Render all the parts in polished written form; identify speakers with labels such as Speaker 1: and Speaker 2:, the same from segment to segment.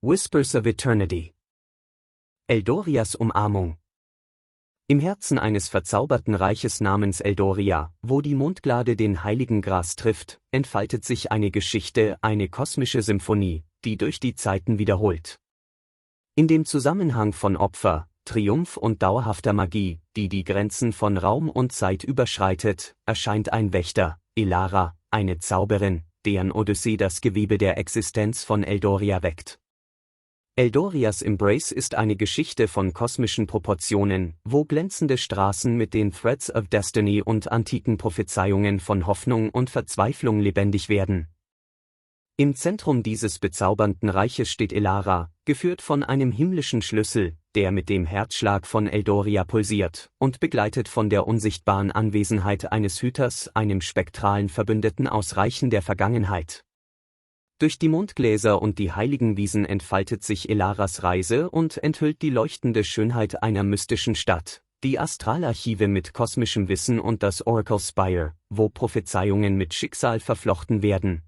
Speaker 1: Whispers of Eternity. Eldorias Umarmung. Im Herzen eines verzauberten Reiches namens Eldoria, wo die Mondglade den heiligen Gras trifft, entfaltet sich eine Geschichte, eine kosmische Symphonie, die durch die Zeiten wiederholt. In dem Zusammenhang von Opfer, Triumph und dauerhafter Magie, die die Grenzen von Raum und Zeit überschreitet, erscheint ein Wächter, Elara, eine Zauberin, deren Odyssee das Gewebe der Existenz von Eldoria weckt. Eldorias Embrace ist eine Geschichte von kosmischen Proportionen, wo glänzende Straßen mit den Threads of Destiny und antiken Prophezeiungen von Hoffnung und Verzweiflung lebendig werden. Im Zentrum dieses bezaubernden Reiches steht Elara, geführt von einem himmlischen Schlüssel, der mit dem Herzschlag von Eldoria pulsiert, und begleitet von der unsichtbaren Anwesenheit eines Hüters, einem spektralen Verbündeten aus Reichen der Vergangenheit. Durch die Mondgläser und die heiligen Wiesen entfaltet sich Elaras Reise und enthüllt die leuchtende Schönheit einer mystischen Stadt, die Astralarchive mit kosmischem Wissen und das Oracle Spire, wo Prophezeiungen mit Schicksal verflochten werden.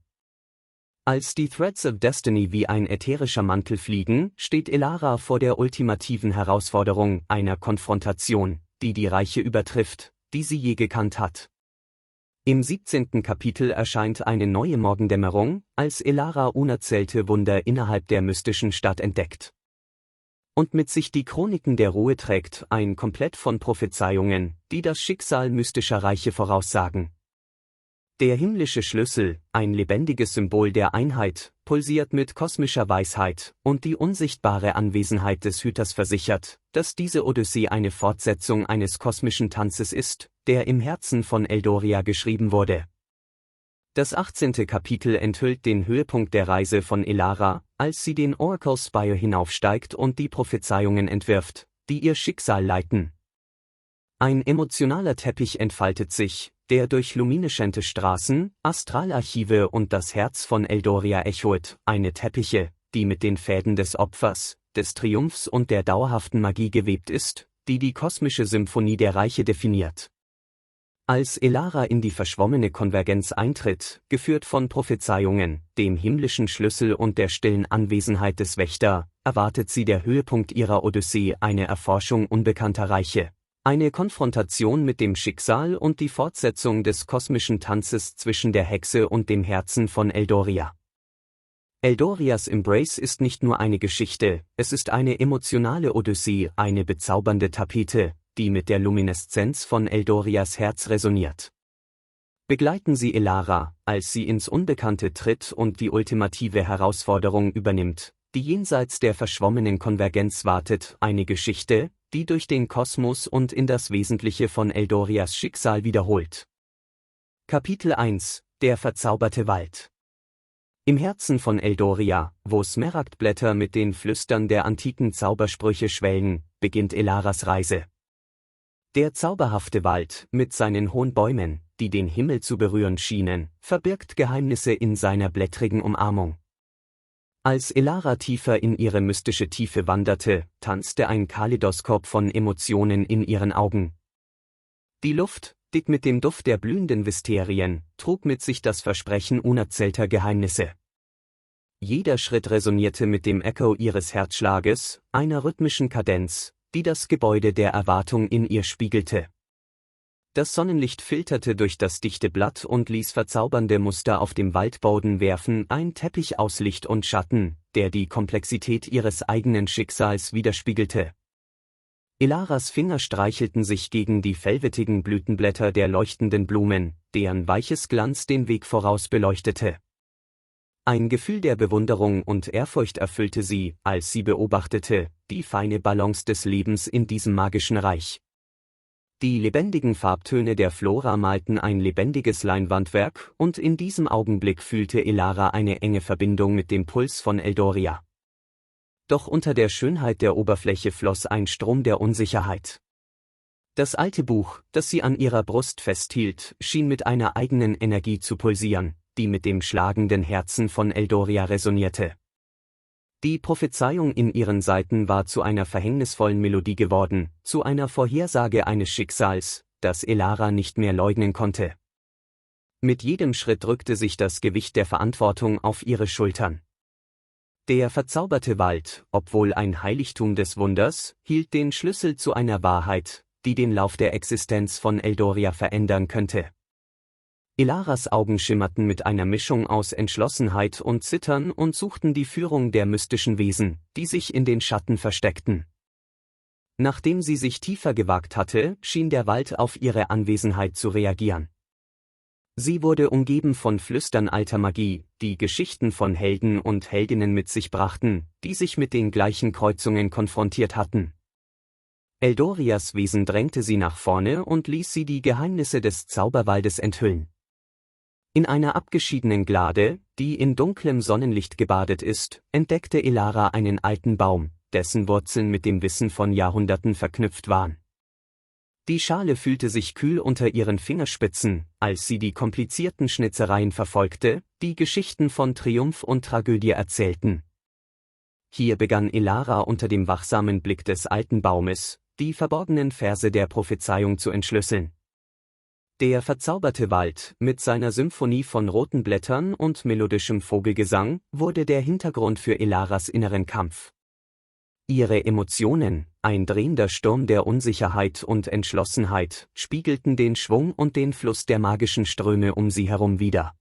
Speaker 1: Als die Threads of Destiny wie ein ätherischer Mantel fliegen, steht Elara vor der ultimativen Herausforderung, einer Konfrontation, die die Reiche übertrifft, die sie je gekannt hat. Im 17. Kapitel erscheint eine neue Morgendämmerung, als Elara unerzählte Wunder innerhalb der mystischen Stadt entdeckt. Und mit sich die Chroniken der Ruhe trägt, ein Komplett von Prophezeiungen, die das Schicksal mystischer Reiche voraussagen. Der himmlische Schlüssel, ein lebendiges Symbol der Einheit, pulsiert mit kosmischer Weisheit, und die unsichtbare Anwesenheit des Hüters versichert, dass diese Odyssee eine Fortsetzung eines kosmischen Tanzes ist, der im Herzen von Eldoria geschrieben wurde. Das 18. Kapitel enthüllt den Höhepunkt der Reise von Elara, als sie den Oracle Spire hinaufsteigt und die Prophezeiungen entwirft, die ihr Schicksal leiten. Ein emotionaler Teppich entfaltet sich, der durch lumineszente Straßen, Astralarchive und das Herz von Eldoria echoet, eine Teppiche, die mit den Fäden des Opfers, des Triumphs und der dauerhaften Magie gewebt ist, die die kosmische Symphonie der Reiche definiert. Als Elara in die verschwommene Konvergenz eintritt, geführt von Prophezeiungen, dem himmlischen Schlüssel und der stillen Anwesenheit des Wächter, erwartet sie der Höhepunkt ihrer Odyssee, eine Erforschung unbekannter Reiche. Eine Konfrontation mit dem Schicksal und die Fortsetzung des kosmischen Tanzes zwischen der Hexe und dem Herzen von Eldoria. Eldorias Embrace ist nicht nur eine Geschichte, es ist eine emotionale Odyssee, eine bezaubernde Tapete, die mit der Lumineszenz von Eldorias Herz resoniert. Begleiten Sie Elara, als sie ins Unbekannte tritt und die ultimative Herausforderung übernimmt, die jenseits der verschwommenen Konvergenz wartet, eine Geschichte, die durch den Kosmos und in das Wesentliche von Eldorias Schicksal wiederholt. Kapitel 1 – Der verzauberte Wald. Im Herzen von Eldoria, wo Smaragdblätter mit den Flüstern der antiken Zaubersprüche schwellen, beginnt Elaras Reise. Der zauberhafte Wald, mit seinen hohen Bäumen, die den Himmel zu berühren schienen, verbirgt Geheimnisse in seiner blättrigen Umarmung. Als Elara tiefer in ihre mystische Tiefe wanderte, tanzte ein Kaleidoskop von Emotionen in ihren Augen. Die Luft, dick mit dem Duft der blühenden Wisterien, trug mit sich das Versprechen unerzählter Geheimnisse. Jeder Schritt resonierte mit dem Echo ihres Herzschlages, einer rhythmischen Kadenz, die das Gebäude der Erwartung in ihr spiegelte. Das Sonnenlicht filterte durch das dichte Blatt und ließ verzaubernde Muster auf dem Waldboden werfen, ein Teppich aus Licht und Schatten, der die Komplexität ihres eigenen Schicksals widerspiegelte. Elaras Finger streichelten sich gegen die velvetigen Blütenblätter der leuchtenden Blumen, deren weiches Glanz den Weg voraus beleuchtete. Ein Gefühl der Bewunderung und Ehrfurcht erfüllte sie, als sie beobachtete, die feine Balance des Lebens in diesem magischen Reich. Die lebendigen Farbtöne der Flora malten ein lebendiges Leinwandwerk, und in diesem Augenblick fühlte Elara eine enge Verbindung mit dem Puls von Eldoria. Doch unter der Schönheit der Oberfläche floss ein Strom der Unsicherheit. Das alte Buch, das sie an ihrer Brust festhielt, schien mit einer eigenen Energie zu pulsieren, die mit dem schlagenden Herzen von Eldoria resonierte. Die Prophezeiung in ihren Seiten war zu einer verhängnisvollen Melodie geworden, zu einer Vorhersage eines Schicksals, das Elara nicht mehr leugnen konnte. Mit jedem Schritt drückte sich das Gewicht der Verantwortung auf ihre Schultern. Der verzauberte Wald, obwohl ein Heiligtum des Wunders, hielt den Schlüssel zu einer Wahrheit, die den Lauf der Existenz von Eldoria verändern könnte. Elaras Augen schimmerten mit einer Mischung aus Entschlossenheit und Zittern und suchten die Führung der mystischen Wesen, die sich in den Schatten versteckten. Nachdem sie sich tiefer gewagt hatte, schien der Wald auf ihre Anwesenheit zu reagieren. Sie wurde umgeben von Flüstern alter Magie, die Geschichten von Helden und Heldinnen mit sich brachten, die sich mit den gleichen Kreuzungen konfrontiert hatten. Eldorias Wesen drängte sie nach vorne und ließ sie die Geheimnisse des Zauberwaldes enthüllen. In einer abgeschiedenen Glade, die in dunklem Sonnenlicht gebadet ist, entdeckte Elara einen alten Baum, dessen Wurzeln mit dem Wissen von Jahrhunderten verknüpft waren. Die Schale fühlte sich kühl unter ihren Fingerspitzen, als sie die komplizierten Schnitzereien verfolgte, die Geschichten von Triumph und Tragödie erzählten. Hier begann Elara unter dem wachsamen Blick des alten Baumes, die verborgenen Verse der Prophezeiung zu entschlüsseln. Der verzauberte Wald, mit seiner Symphonie von roten Blättern und melodischem Vogelgesang, wurde der Hintergrund für Elaras inneren Kampf. Ihre Emotionen, ein drehender Sturm der Unsicherheit und Entschlossenheit, spiegelten den Schwung und den Fluss der magischen Ströme um sie herum wider.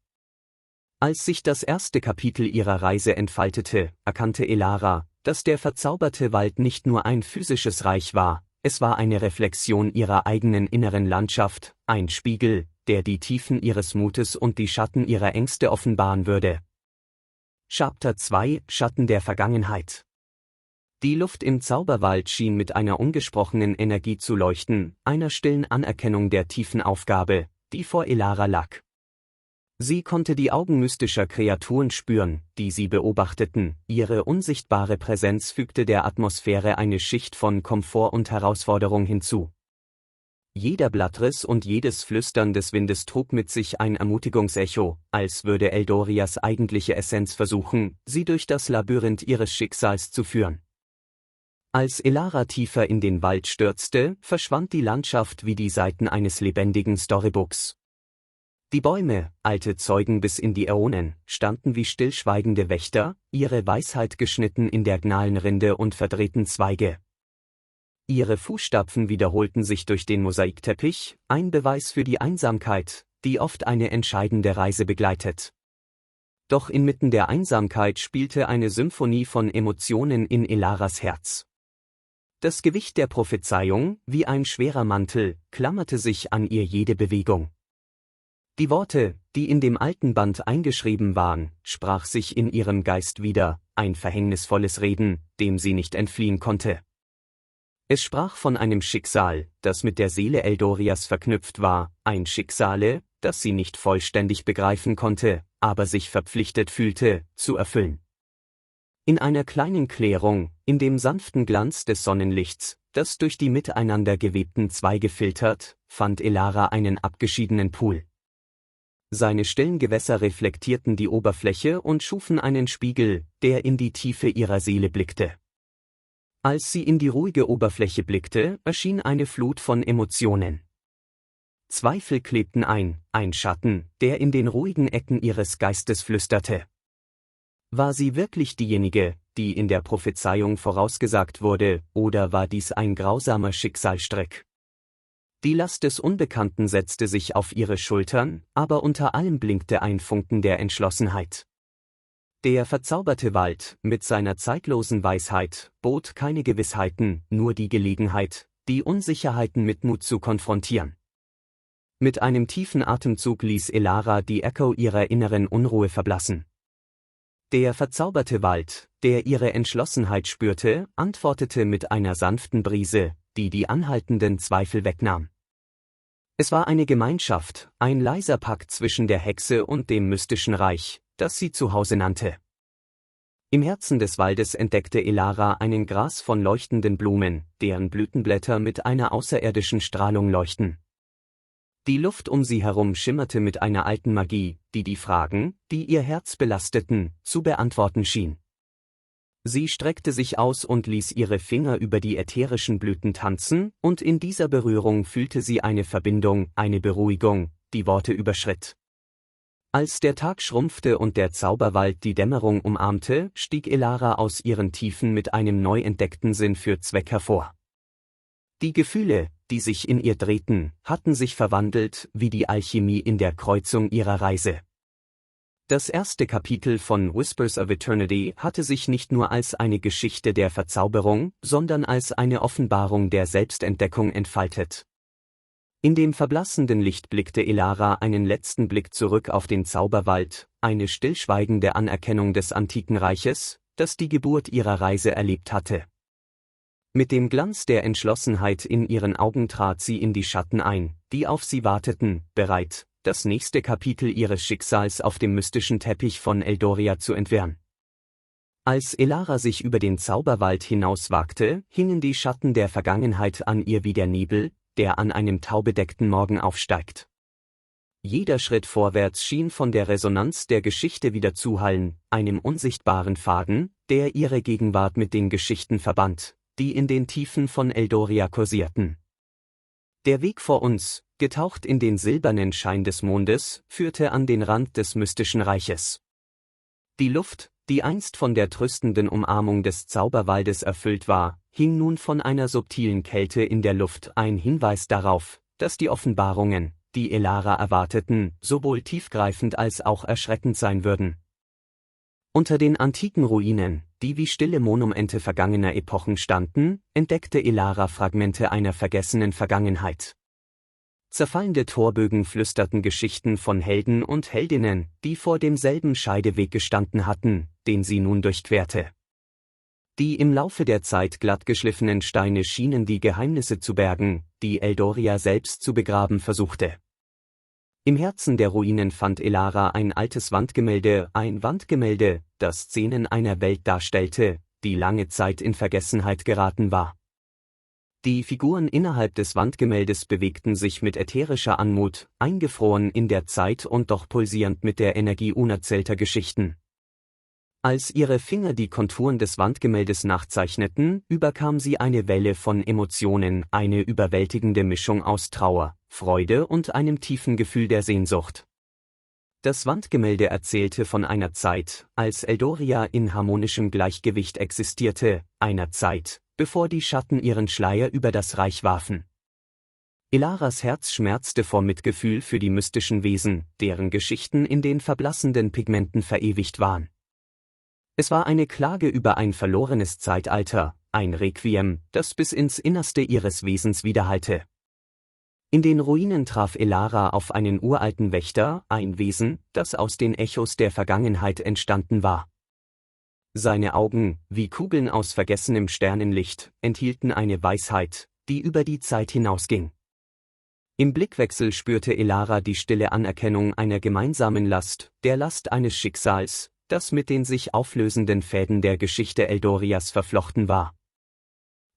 Speaker 1: Als sich das erste Kapitel ihrer Reise entfaltete, erkannte Elara, dass der verzauberte Wald nicht nur ein physisches Reich war, es war eine Reflexion ihrer eigenen inneren Landschaft, ein Spiegel, der die Tiefen ihres Mutes und die Schatten ihrer Ängste offenbaren würde. Chapter 2 – Schatten der Vergangenheit. Die Luft im Zauberwald schien mit einer ungesprochenen Energie zu leuchten, einer stillen Anerkennung der tiefen Aufgabe, die vor Elara lag. Sie konnte die Augen mystischer Kreaturen spüren, die sie beobachteten, ihre unsichtbare Präsenz fügte der Atmosphäre eine Schicht von Komfort und Herausforderung hinzu. Jeder Blattriss und jedes Flüstern des Windes trug mit sich ein Ermutigungsecho, als würde Eldorias eigentliche Essenz versuchen, sie durch das Labyrinth ihres Schicksals zu führen. Als Elara tiefer in den Wald stürzte, verschwand die Landschaft wie die Seiten eines lebendigen Storybooks. Die Bäume, alte Zeugen bis in die Äonen, standen wie stillschweigende Wächter, ihre Weisheit geschnitten in der Gnalenrinde und verdrehten Zweige. Ihre Fußstapfen wiederholten sich durch den Mosaikteppich, ein Beweis für die Einsamkeit, die oft eine entscheidende Reise begleitet. Doch inmitten der Einsamkeit spielte eine Symphonie von Emotionen in Elaras Herz. Das Gewicht der Prophezeiung, wie ein schwerer Mantel, klammerte sich an ihr jede Bewegung. Die Worte, die in dem alten Band eingeschrieben waren, sprach sich in ihrem Geist wieder, ein verhängnisvolles Reden, dem sie nicht entfliehen konnte. Es sprach von einem Schicksal, das mit der Seele Eldorias verknüpft war, ein Schicksale, das sie nicht vollständig begreifen konnte, aber sich verpflichtet fühlte, zu erfüllen. In einer kleinen Klärung, in dem sanften Glanz des Sonnenlichts, das durch die miteinander gewebten Zweige filtert, fand Elara einen abgeschiedenen Pool. Seine stillen Gewässer reflektierten die Oberfläche und schufen einen Spiegel, der in die Tiefe ihrer Seele blickte. Als sie in die ruhige Oberfläche blickte, erschien eine Flut von Emotionen. Zweifel klebten ein Schatten, der in den ruhigen Ecken ihres Geistes flüsterte. War sie wirklich diejenige, die in der Prophezeiung vorausgesagt wurde, oder war dies ein grausamer Schicksalsstrick? Die Last des Unbekannten setzte sich auf ihre Schultern, aber unter allem blinkte ein Funken der Entschlossenheit. Der verzauberte Wald, mit seiner zeitlosen Weisheit, bot keine Gewissheiten, nur die Gelegenheit, die Unsicherheiten mit Mut zu konfrontieren. Mit einem tiefen Atemzug ließ Elara die Echo ihrer inneren Unruhe verblassen. Der verzauberte Wald, der ihre Entschlossenheit spürte, antwortete mit einer sanften Brise, die die anhaltenden Zweifel wegnahm. Es war eine Gemeinschaft, ein leiser Pakt zwischen der Hexe und dem mystischen Reich, das sie zu Hause nannte. Im Herzen des Waldes entdeckte Elara einen Gras von leuchtenden Blumen, deren Blütenblätter mit einer außerirdischen Strahlung leuchten. Die Luft um sie herum schimmerte mit einer alten Magie, die die Fragen, die ihr Herz belasteten, zu beantworten schien. Sie streckte sich aus und ließ ihre Finger über die ätherischen Blüten tanzen, und in dieser Berührung fühlte sie eine Verbindung, eine Beruhigung, die Worte überschritt. Als der Tag schrumpfte und der Zauberwald die Dämmerung umarmte, stieg Elara aus ihren Tiefen mit einem neu entdeckten Sinn für Zweck hervor. Die Gefühle, die sich in ihr drehten, hatten sich verwandelt wie die Alchemie in der Kreuzung ihrer Reise. Das erste Kapitel von Whispers of Eternity hatte sich nicht nur als eine Geschichte der Verzauberung, sondern als eine Offenbarung der Selbstentdeckung entfaltet. In dem verblassenden Licht blickte Elara einen letzten Blick zurück auf den Zauberwald, eine stillschweigende Anerkennung des antiken Reiches, das die Geburt ihrer Reise erlebt hatte. Mit dem Glanz der Entschlossenheit in ihren Augen trat sie in die Schatten ein, die auf sie warteten, bereit, das nächste Kapitel ihres Schicksals auf dem mystischen Teppich von Eldoria zu entwirren. Als Elara sich über den Zauberwald hinauswagte, hingen die Schatten der Vergangenheit an ihr wie der Nebel, der an einem taubedeckten Morgen aufsteigt. Jeder Schritt vorwärts schien von der Resonanz der Geschichte wieder zuhallen, einem unsichtbaren Faden, der ihre Gegenwart mit den Geschichten verband, die in den Tiefen von Eldoria kursierten. Der Weg vor uns, getaucht in den silbernen Schein des Mondes, führte an den Rand des mystischen Reiches. Die Luft, die einst von der tröstenden Umarmung des Zauberwaldes erfüllt war, hing nun von einer subtilen Kälte in der Luft, ein Hinweis darauf, dass die Offenbarungen, die Elara erwarteten, sowohl tiefgreifend als auch erschreckend sein würden. Unter den antiken Ruinen, die wie stille Monumente vergangener Epochen standen, entdeckte Elara Fragmente einer vergessenen Vergangenheit. Zerfallende Torbögen flüsterten Geschichten von Helden und Heldinnen, die vor demselben Scheideweg gestanden hatten, den sie nun durchquerte. Die im Laufe der Zeit glattgeschliffenen Steine schienen die Geheimnisse zu bergen, die Eldoria selbst zu begraben versuchte. Im Herzen der Ruinen fand Elara ein altes Wandgemälde, das Szenen einer Welt darstellte, die lange Zeit in Vergessenheit geraten war. Die Figuren innerhalb des Wandgemäldes bewegten sich mit ätherischer Anmut, eingefroren in der Zeit und doch pulsierend mit der Energie unerzählter Geschichten. Als ihre Finger die Konturen des Wandgemäldes nachzeichneten, überkam sie eine Welle von Emotionen, eine überwältigende Mischung aus Trauer, Freude und einem tiefen Gefühl der Sehnsucht. Das Wandgemälde erzählte von einer Zeit, als Eldoria in harmonischem Gleichgewicht existierte, einer Zeit, bevor die Schatten ihren Schleier über das Reich warfen. Elaras Herz schmerzte vor Mitgefühl für die mystischen Wesen, deren Geschichten in den verblassenden Pigmenten verewigt waren. Es war eine Klage über ein verlorenes Zeitalter, ein Requiem, das bis ins Innerste ihres Wesens widerhallte. In den Ruinen traf Elara auf einen uralten Wächter, ein Wesen, das aus den Echos der Vergangenheit entstanden war. Seine Augen, wie Kugeln aus vergessenem Sternenlicht, enthielten eine Weisheit, die über die Zeit hinausging. Im Blickwechsel spürte Elara die stille Anerkennung einer gemeinsamen Last, der Last eines Schicksals, das mit den sich auflösenden Fäden der Geschichte Eldorias verflochten war.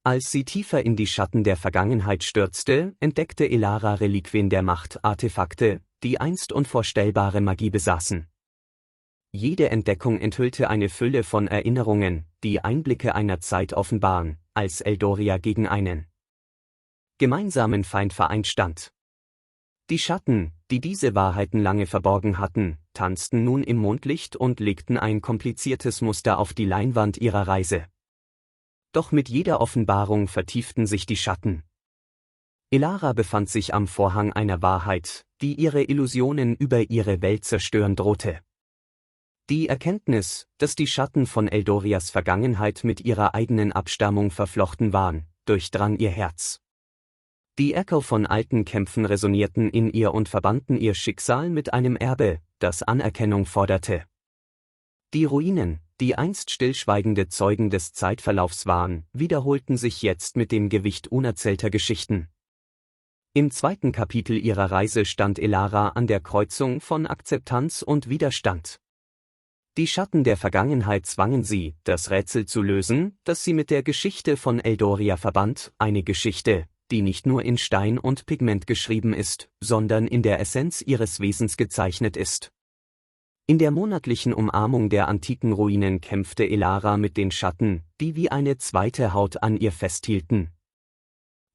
Speaker 1: Als sie tiefer in die Schatten der Vergangenheit stürzte, entdeckte Elara Reliquien der Macht, Artefakte, die einst unvorstellbare Magie besaßen. Jede Entdeckung enthüllte eine Fülle von Erinnerungen, die Einblicke einer Zeit offenbaren, als Eldoria gegen einen gemeinsamen Feind vereint stand. Die Schatten, die diese Wahrheiten lange verborgen hatten, tanzten nun im Mondlicht und legten ein kompliziertes Muster auf die Leinwand ihrer Reise. Doch mit jeder Offenbarung vertieften sich die Schatten. Elara befand sich am Vorhang einer Wahrheit, die ihre Illusionen über ihre Welt zerstören drohte. Die Erkenntnis, dass die Schatten von Eldorias Vergangenheit mit ihrer eigenen Abstammung verflochten waren, durchdrang ihr Herz. Die Echo von alten Kämpfen resonierten in ihr und verbanden ihr Schicksal mit einem Erbe, das Anerkennung forderte. Die Ruinen, die einst stillschweigende Zeugen des Zeitverlaufs waren, wiederholten sich jetzt mit dem Gewicht unerzählter Geschichten. Im zweiten Kapitel ihrer Reise stand Elara an der Kreuzung von Akzeptanz und Widerstand. Die Schatten der Vergangenheit zwangen sie, das Rätsel zu lösen, das sie mit der Geschichte von Eldoria verband, eine Geschichte, die nicht nur in Stein und Pigment geschrieben ist, sondern in der Essenz ihres Wesens gezeichnet ist. In der monatlichen Umarmung der antiken Ruinen kämpfte Elara mit den Schatten, die wie eine zweite Haut an ihr festhielten.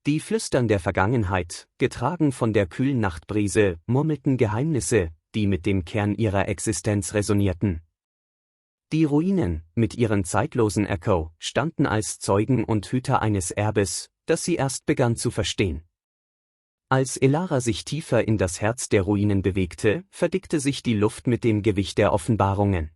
Speaker 1: Die Flüstern der Vergangenheit, getragen von der kühlen Nachtbrise, murmelten Geheimnisse, die mit dem Kern ihrer Existenz resonierten. Die Ruinen, mit ihren zeitlosen Echo, standen als Zeugen und Hüter eines Erbes, das sie erst begann zu verstehen. Als Elara sich tiefer in das Herz der Ruinen bewegte, verdickte sich die Luft mit dem Gewicht der Offenbarungen.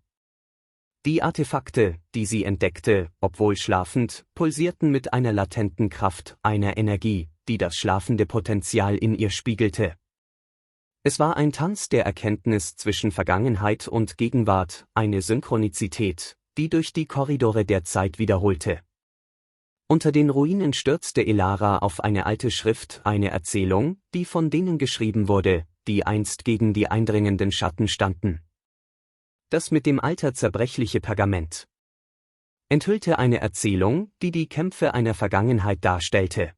Speaker 1: Die Artefakte, die sie entdeckte, obwohl schlafend, pulsierten mit einer latenten Kraft, einer Energie, die das schlafende Potenzial in ihr spiegelte. Es war ein Tanz der Erkenntnis zwischen Vergangenheit und Gegenwart, eine Synchronizität, die durch die Korridore der Zeit wiederholte. Unter den Ruinen stürzte Elara auf eine alte Schrift, eine Erzählung, die von denen geschrieben wurde, die einst gegen die eindringenden Schatten standen. Das mit dem Alter zerbrechliche Pergament enthüllte eine Erzählung, die die Kämpfe einer Vergangenheit darstellte.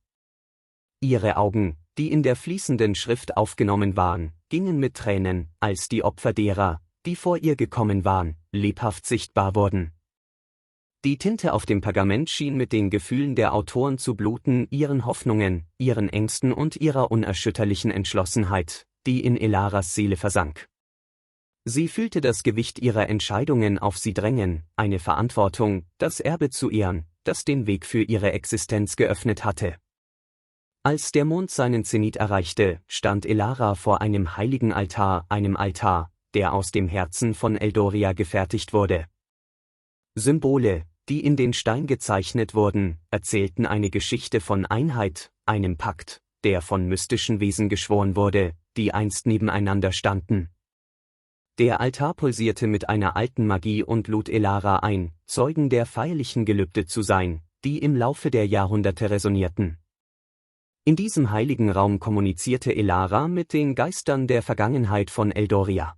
Speaker 1: Ihre Augen, die in der fließenden Schrift aufgenommen waren, gingen mit Tränen, als die Opfer derer, die vor ihr gekommen waren, lebhaft sichtbar wurden. Die Tinte auf dem Pergament schien mit den Gefühlen der Autoren zu bluten, ihren Hoffnungen, ihren Ängsten und ihrer unerschütterlichen Entschlossenheit, die in Elaras Seele versank. Sie fühlte das Gewicht ihrer Entscheidungen auf sie drängen, eine Verantwortung, das Erbe zu ehren, das den Weg für ihre Existenz geöffnet hatte. Als der Mond seinen Zenit erreichte, stand Elara vor einem heiligen Altar, einem Altar, der aus dem Herzen von Eldoria gefertigt wurde. Symbole, die in den Stein gezeichnet wurden, erzählten eine Geschichte von Einheit, einem Pakt, der von mystischen Wesen geschworen wurde, die einst nebeneinander standen. Der Altar pulsierte mit einer alten Magie und lud Elara ein, Zeugen der feierlichen Gelübde zu sein, die im Laufe der Jahrhunderte resonierten. In diesem heiligen Raum kommunizierte Elara mit den Geistern der Vergangenheit von Eldoria.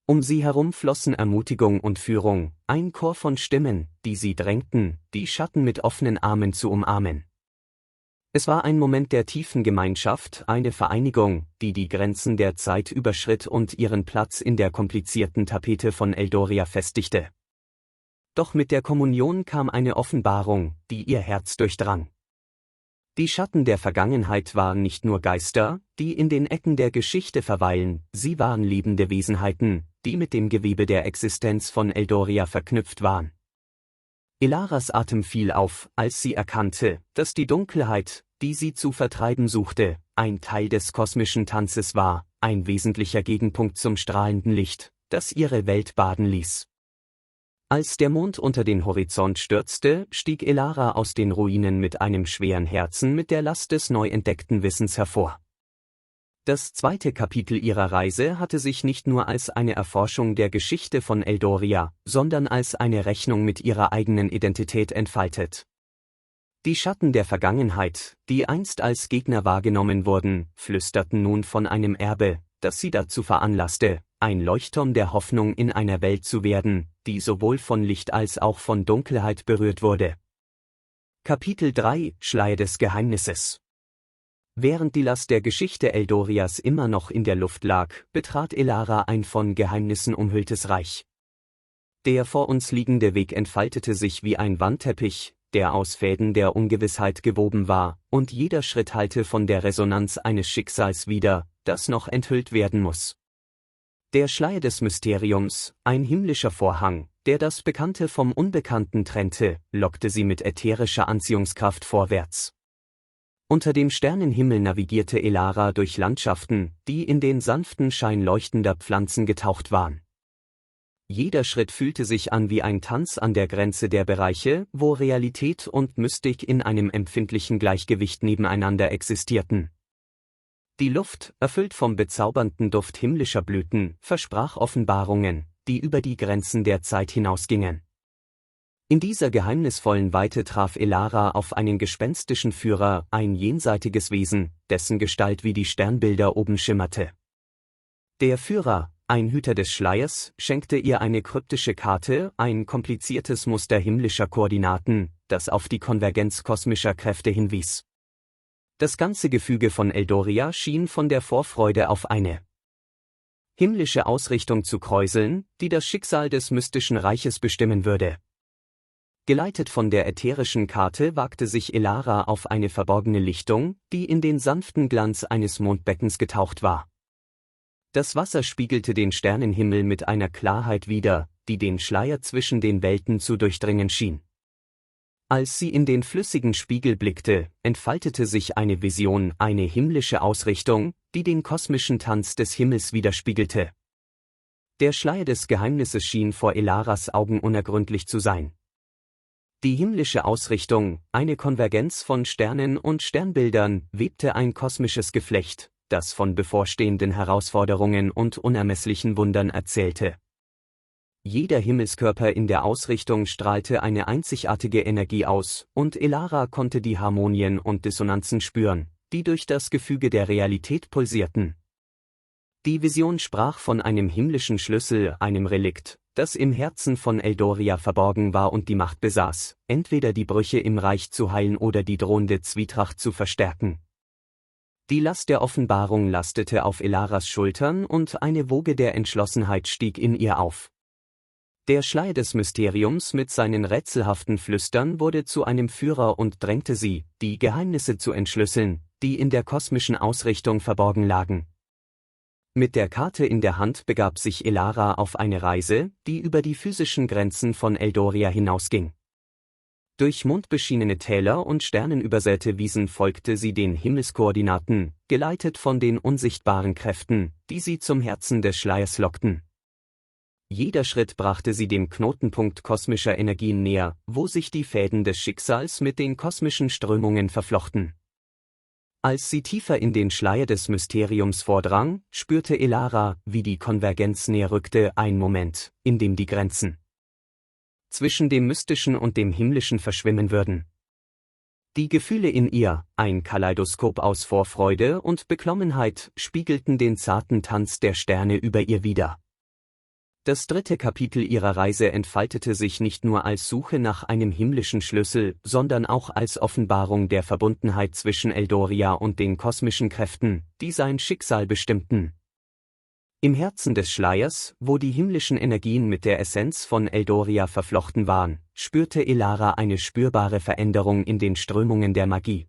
Speaker 1: Um sie herum flossen Ermutigung und Führung, ein Chor von Stimmen, die sie drängten, die Schatten mit offenen Armen zu umarmen. Es war ein Moment der tiefen Gemeinschaft, eine Vereinigung, die die Grenzen der Zeit überschritt und ihren Platz in der komplizierten Tapete von Eldoria festigte. Doch mit der Kommunion kam eine Offenbarung, die ihr Herz durchdrang. Die Schatten der Vergangenheit waren nicht nur Geister, die in den Ecken der Geschichte verweilen, sie waren lebende Wesenheiten, die mit dem Gewebe der Existenz von Eldoria verknüpft waren. Elaras Atem fiel auf, als sie erkannte, dass die Dunkelheit, die sie zu vertreiben suchte, ein Teil des kosmischen Tanzes war, ein wesentlicher Gegenpunkt zum strahlenden Licht, das ihre Welt baden ließ. Als der Mond unter den Horizont stürzte, stieg Elara aus den Ruinen mit einem schweren Herzen mit der Last des neu entdeckten Wissens hervor. Das zweite Kapitel ihrer Reise hatte sich nicht nur als eine Erforschung der Geschichte von Eldoria, sondern als eine Rechnung mit ihrer eigenen Identität entfaltet. Die Schatten der Vergangenheit, die einst als Gegner wahrgenommen wurden, flüsterten nun von einem Erbe, das sie dazu veranlasste, ein Leuchtturm der Hoffnung in einer Welt zu werden, die sowohl von Licht als auch von Dunkelheit berührt wurde. Kapitel 3 – Schleier des Geheimnisses. Während die Last der Geschichte Eldorias immer noch in der Luft lag, betrat Elara ein von Geheimnissen umhülltes Reich. Der vor uns liegende Weg entfaltete sich wie ein Wandteppich, der aus Fäden der Ungewissheit gewoben war, und jeder Schritt hallte von der Resonanz eines Schicksals wider, das noch enthüllt werden muss. Der Schleier des Mysteriums, ein himmlischer Vorhang, der das Bekannte vom Unbekannten trennte, lockte sie mit ätherischer Anziehungskraft vorwärts. Unter dem Sternenhimmel navigierte Elara durch Landschaften, die in den sanften Schein leuchtender Pflanzen getaucht waren. Jeder Schritt fühlte sich an wie ein Tanz an der Grenze der Bereiche, wo Realität und Mystik in einem empfindlichen Gleichgewicht nebeneinander existierten. Die Luft, erfüllt vom bezaubernden Duft himmlischer Blüten, versprach Offenbarungen, die über die Grenzen der Zeit hinausgingen. In dieser geheimnisvollen Weite traf Elara auf einen gespenstischen Führer, ein jenseitiges Wesen, dessen Gestalt wie die Sternbilder oben schimmerte. Der Führer, ein Hüter des Schleiers, schenkte ihr eine kryptische Karte, ein kompliziertes Muster himmlischer Koordinaten, das auf die Konvergenz kosmischer Kräfte hinwies. Das ganze Gefüge von Eldoria schien von der Vorfreude auf eine himmlische Ausrichtung zu kräuseln, die das Schicksal des mystischen Reiches bestimmen würde. Geleitet von der ätherischen Karte wagte sich Elara auf eine verborgene Lichtung, die in den sanften Glanz eines Mondbeckens getaucht war. Das Wasser spiegelte den Sternenhimmel mit einer Klarheit wider, die den Schleier zwischen den Welten zu durchdringen schien. Als sie in den flüssigen Spiegel blickte, entfaltete sich eine Vision, eine himmlische Ausrichtung, die den kosmischen Tanz des Himmels widerspiegelte. Der Schleier des Geheimnisses schien vor Elaras Augen unergründlich zu sein. Die himmlische Ausrichtung, eine Konvergenz von Sternen und Sternbildern, webte ein kosmisches Geflecht, das von bevorstehenden Herausforderungen und unermesslichen Wundern erzählte. Jeder Himmelskörper in der Ausrichtung strahlte eine einzigartige Energie aus, und Elara konnte die Harmonien und Dissonanzen spüren, die durch das Gefüge der Realität pulsierten. Die Vision sprach von einem himmlischen Schlüssel, einem Relikt, das im Herzen von Eldoria verborgen war und die Macht besaß, entweder die Brüche im Reich zu heilen oder die drohende Zwietracht zu verstärken. Die Last der Offenbarung lastete auf Elaras Schultern und eine Woge der Entschlossenheit stieg in ihr auf. Der Schleier des Mysteriums mit seinen rätselhaften Flüstern wurde zu einem Führer und drängte sie, die Geheimnisse zu entschlüsseln, die in der kosmischen Ausrichtung verborgen lagen. Mit der Karte in der Hand begab sich Elara auf eine Reise, die über die physischen Grenzen von Eldoria hinausging. Durch mondbeschienene Täler und sternenübersäte Wiesen folgte sie den Himmelskoordinaten, geleitet von den unsichtbaren Kräften, die sie zum Herzen des Schleiers lockten. Jeder Schritt brachte sie dem Knotenpunkt kosmischer Energien näher, wo sich die Fäden des Schicksals mit den kosmischen Strömungen verflochten. Als sie tiefer in den Schleier des Mysteriums vordrang, spürte Elara, wie die Konvergenz näher rückte, ein Moment, in dem die Grenzen zwischen dem Mystischen und dem Himmlischen verschwimmen würden. Die Gefühle in ihr, ein Kaleidoskop aus Vorfreude und Beklommenheit, spiegelten den zarten Tanz der Sterne über ihr wider. Das 3. Kapitel ihrer Reise entfaltete sich nicht nur als Suche nach einem himmlischen Schlüssel, sondern auch als Offenbarung der Verbundenheit zwischen Eldoria und den kosmischen Kräften, die sein Schicksal bestimmten. Im Herzen des Schleiers, wo die himmlischen Energien mit der Essenz von Eldoria verflochten waren, spürte Elara eine spürbare Veränderung in den Strömungen der Magie.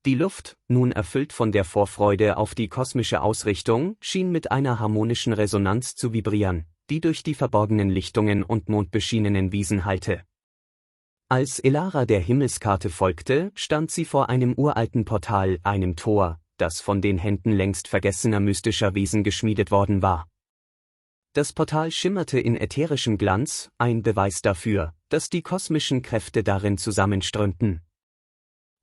Speaker 1: Die Luft, nun erfüllt von der Vorfreude auf die kosmische Ausrichtung, schien mit einer harmonischen Resonanz zu vibrieren, die durch die verborgenen Lichtungen und mondbeschienenen Wiesen hallte. Als Elara der Himmelskarte folgte, stand sie vor einem uralten Portal, einem Tor, das von den Händen längst vergessener mystischer Wesen geschmiedet worden war. Das Portal schimmerte in ätherischem Glanz, ein Beweis dafür, dass die kosmischen Kräfte darin zusammenströmten.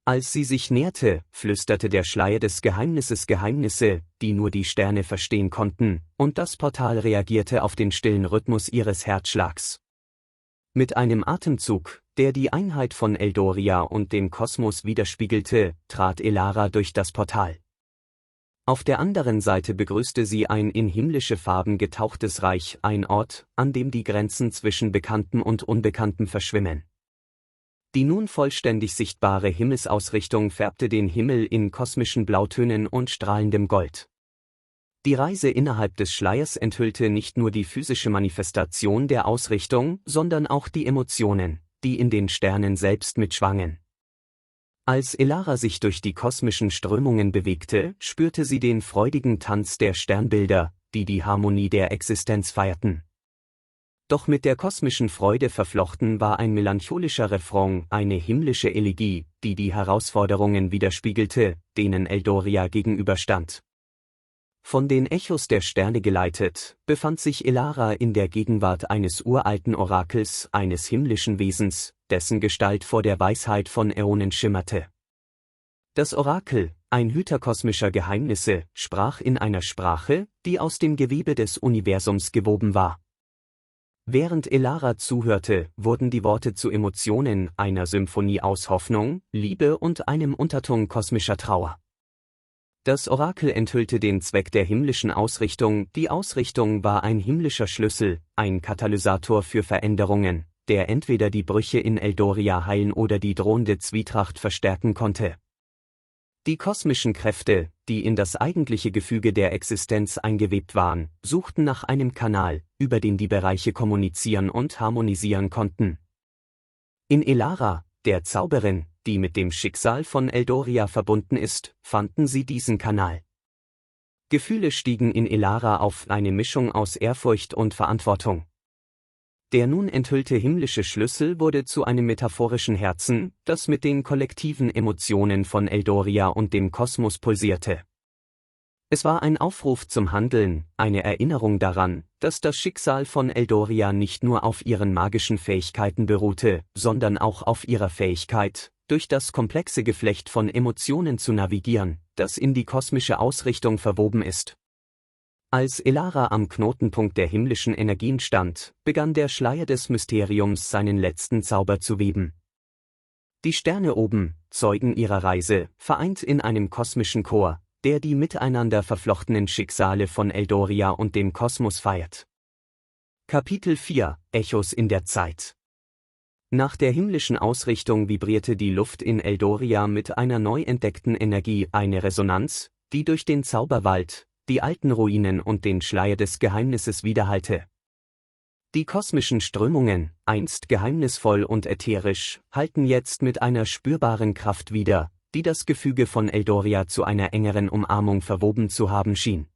Speaker 1: Als sie sich näherte, flüsterte der Schleier des Geheimnisses Geheimnisse, die nur die Sterne verstehen konnten, und das Portal reagierte auf den stillen Rhythmus ihres Herzschlags. Mit einem Atemzug, der die Einheit von Eldoria und dem Kosmos widerspiegelte, trat Elara durch das Portal. Auf der anderen Seite begrüßte sie ein in himmlische Farben getauchtes Reich, ein Ort, an dem die Grenzen zwischen Bekanntem und Unbekanntem verschwimmen. Die nun vollständig sichtbare Himmelsausrichtung färbte den Himmel in kosmischen Blautönen und strahlendem Gold. Die Reise innerhalb des Schleiers enthüllte nicht nur die physische Manifestation der Ausrichtung, sondern auch die Emotionen, die in den Sternen selbst mitschwangen. Als Elara sich durch die kosmischen Strömungen bewegte, spürte sie den freudigen Tanz der Sternbilder, die die Harmonie der Existenz feierten. Doch mit der kosmischen Freude verflochten war ein melancholischer Refrain, eine himmlische Elegie, die die Herausforderungen widerspiegelte, denen Eldoria gegenüberstand. Von den Echos der Sterne geleitet, befand sich Elara in der Gegenwart eines uralten Orakels, eines himmlischen Wesens, dessen Gestalt vor der Weisheit von Äonen schimmerte. Das Orakel, ein Hüter kosmischer Geheimnisse, sprach in einer Sprache, die aus dem Gewebe des Universums gewoben war. Während Elara zuhörte, wurden die Worte zu Emotionen, einer Symphonie aus Hoffnung, Liebe und einem Unterton kosmischer Trauer. Das Orakel enthüllte den Zweck der himmlischen Ausrichtung, die Ausrichtung war ein himmlischer Schlüssel, ein Katalysator für Veränderungen, der entweder die Brüche in Eldoria heilen oder die drohende Zwietracht verstärken konnte. Die kosmischen Kräfte, die in das eigentliche Gefüge der Existenz eingewebt waren, suchten nach einem Kanal, über den die Bereiche kommunizieren und harmonisieren konnten. In Elara, der Zauberin, die mit dem Schicksal von Eldoria verbunden ist, fanden sie diesen Kanal. Gefühle stiegen in Elara auf, eine Mischung aus Ehrfurcht und Verantwortung. Der nun enthüllte himmlische Schlüssel wurde zu einem metaphorischen Herzen, das mit den kollektiven Emotionen von Eldoria und dem Kosmos pulsierte. Es war ein Aufruf zum Handeln, eine Erinnerung daran, dass das Schicksal von Eldoria nicht nur auf ihren magischen Fähigkeiten beruhte, sondern auch auf ihrer Fähigkeit, durch das komplexe Geflecht von Emotionen zu navigieren, das in die kosmische Ausrichtung verwoben ist. Als Elara am Knotenpunkt der himmlischen Energien stand, begann der Schleier des Mysteriums seinen letzten Zauber zu weben. Die Sterne oben, Zeugen ihrer Reise, vereint in einem kosmischen Chor, der die miteinander verflochtenen Schicksale von Eldoria und dem Kosmos feiert. Kapitel 4 – Echos in der Zeit. Nach der himmlischen Ausrichtung vibrierte die Luft in Eldoria mit einer neu entdeckten Energie, eine Resonanz, die durch den Zauberwald, die alten Ruinen und den Schleier des Geheimnisses widerhallte. Die kosmischen Strömungen, einst geheimnisvoll und ätherisch, halten jetzt mit einer spürbaren Kraft wider, die das Gefüge von Eldoria zu einer engeren Umarmung verwoben zu haben schien.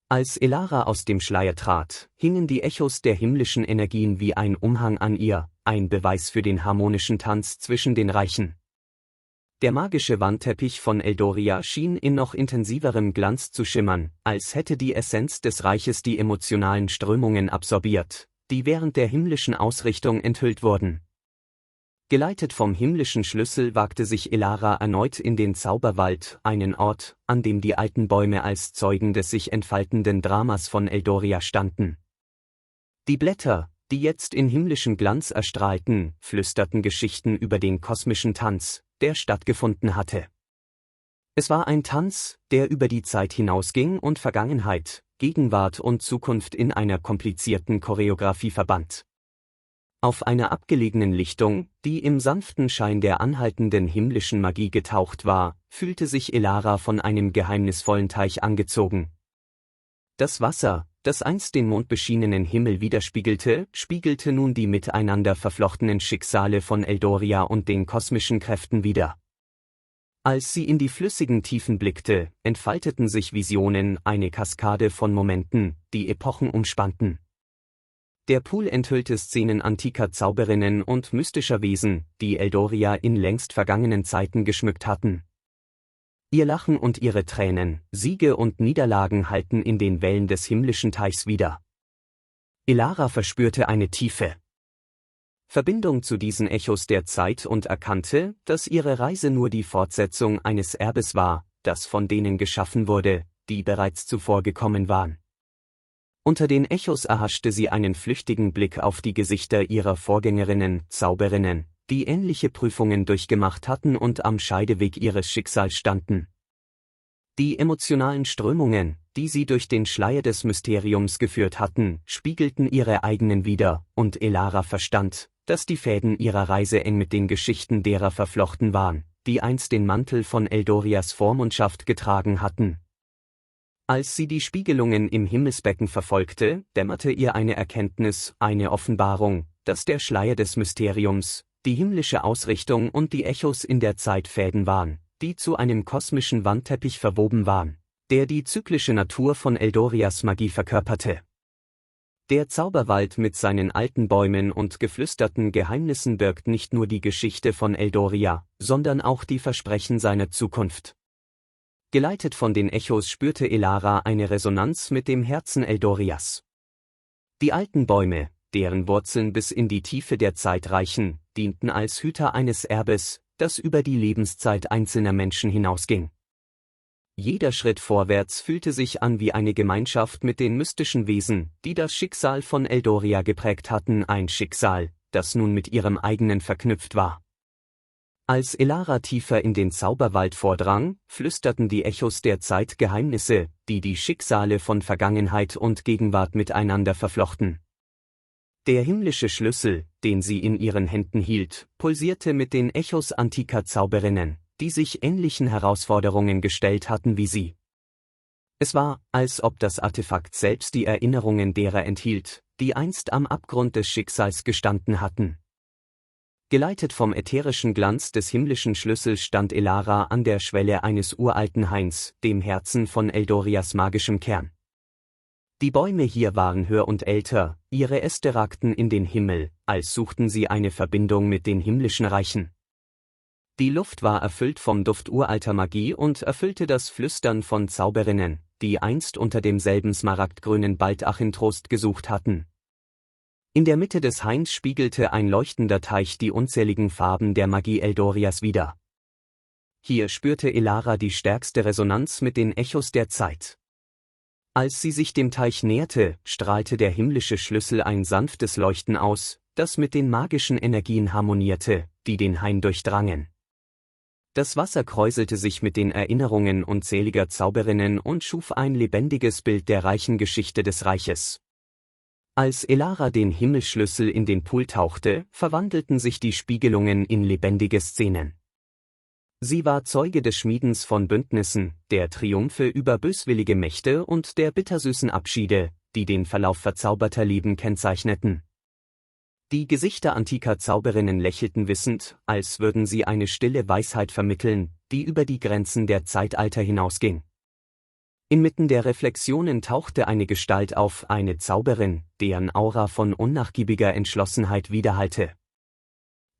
Speaker 1: Als Elara aus dem Schleier trat, hingen die Echos der himmlischen Energien wie ein Umhang an ihr, ein Beweis für den harmonischen Tanz zwischen den Reichen. Der magische Wandteppich von Eldoria schien in noch intensiverem Glanz zu schimmern, als hätte die Essenz des Reiches die emotionalen Strömungen absorbiert, die während der himmlischen Ausrichtung enthüllt wurden. Geleitet vom himmlischen Schlüssel wagte sich Elara erneut in den Zauberwald, einen Ort, an dem die alten Bäume als Zeugen des sich entfaltenden Dramas von Eldoria standen. Die Blätter, die jetzt in himmlischem Glanz erstrahlten, flüsterten Geschichten über den kosmischen Tanz, der stattgefunden hatte. Es war ein Tanz, der über die Zeit hinausging und Vergangenheit, Gegenwart und Zukunft in einer komplizierten Choreografie verband. Auf einer abgelegenen Lichtung, die im sanften Schein der anhaltenden himmlischen Magie getaucht war, fühlte sich Elara von einem geheimnisvollen Teich angezogen. Das Wasser, das einst den mondbeschienenen Himmel widerspiegelte, spiegelte nun die miteinander verflochtenen Schicksale von Eldoria und den kosmischen Kräften wider. Als sie in die flüssigen Tiefen blickte, entfalteten sich Visionen, eine Kaskade von Momenten, die Epochen umspannten. Der Pool enthüllte Szenen antiker Zauberinnen und mystischer Wesen, die Eldoria in längst vergangenen Zeiten geschmückt hatten. Ihr Lachen und ihre Tränen, Siege und Niederlagen hallten in den Wellen des himmlischen Teichs wider. Elara verspürte eine tiefe Verbindung zu diesen Echos der Zeit und erkannte, dass ihre Reise nur die Fortsetzung eines Erbes war, das von denen geschaffen wurde, die bereits zuvor gekommen waren. Unter den Echos erhaschte sie einen flüchtigen Blick auf die Gesichter ihrer Vorgängerinnen, Zauberinnen, die ähnliche Prüfungen durchgemacht hatten und am Scheideweg ihres Schicksals standen. Die emotionalen Strömungen, die sie durch den Schleier des Mysteriums geführt hatten, spiegelten ihre eigenen wider, und Elara verstand, dass die Fäden ihrer Reise eng mit den Geschichten derer verflochten waren, die einst den Mantel von Eldorias Vormundschaft getragen hatten. Als sie die Spiegelungen im Himmelsbecken verfolgte, dämmerte ihr eine Erkenntnis, eine Offenbarung, dass der Schleier des Mysteriums, die himmlische Ausrichtung und die Echos in der Zeit Fäden waren, die zu einem kosmischen Wandteppich verwoben waren, der die zyklische Natur von Eldorias Magie verkörperte. Der Zauberwald mit seinen alten Bäumen und geflüsterten Geheimnissen birgt nicht nur die Geschichte von Eldoria, sondern auch die Versprechen seiner Zukunft. Geleitet von den Echos spürte Elara eine Resonanz mit dem Herzen Eldorias. Die alten Bäume, deren Wurzeln bis in die Tiefe der Zeit reichen, dienten als Hüter eines Erbes, das über die Lebenszeit einzelner Menschen hinausging. Jeder Schritt vorwärts fühlte sich an wie eine Gemeinschaft mit den mystischen Wesen, die das Schicksal von Eldoria geprägt hatten, ein Schicksal, das nun mit ihrem eigenen verknüpft war. Als Elara tiefer in den Zauberwald vordrang, flüsterten die Echos der Zeit Geheimnisse, die die Schicksale von Vergangenheit und Gegenwart miteinander verflochten. Der himmlische Schlüssel, den sie in ihren Händen hielt, pulsierte mit den Echos antiker Zauberinnen, die sich ähnlichen Herausforderungen gestellt hatten wie sie. Es war, als ob das Artefakt selbst die Erinnerungen derer enthielt, die einst am Abgrund des Schicksals gestanden hatten. Geleitet vom ätherischen Glanz des himmlischen Schlüssels stand Elara an der Schwelle eines uralten Hains, dem Herzen von Eldorias magischem Kern. Die Bäume hier waren höher und älter, ihre Äste ragten in den Himmel, als suchten sie eine Verbindung mit den himmlischen Reichen. Die Luft war erfüllt vom Duft uralter Magie und erfüllte das Flüstern von Zauberinnen, die einst unter demselben smaragdgrünen Baldachin Trost gesucht hatten. In der Mitte des Hains spiegelte ein leuchtender Teich die unzähligen Farben der Magie Eldorias wider. Hier spürte Elara die stärkste Resonanz mit den Echos der Zeit. Als sie sich dem Teich näherte, strahlte der himmlische Schlüssel ein sanftes Leuchten aus, das mit den magischen Energien harmonierte, die den Hain durchdrangen. Das Wasser kräuselte sich mit den Erinnerungen unzähliger Zauberinnen und schuf ein lebendiges Bild der reichen Geschichte des Reiches. Als Elara den Himmelsschlüssel in den Pool tauchte, verwandelten sich die Spiegelungen in lebendige Szenen. Sie war Zeuge des Schmiedens von Bündnissen, der Triumphe über böswillige Mächte und der bittersüßen Abschiede, die den Verlauf verzauberter Leben kennzeichneten. Die Gesichter antiker Zauberinnen lächelten wissend, als würden sie eine stille Weisheit vermitteln, die über die Grenzen der Zeitalter hinausging. Inmitten der Reflexionen tauchte eine Gestalt auf, eine Zauberin, deren Aura von unnachgiebiger Entschlossenheit widerhallte.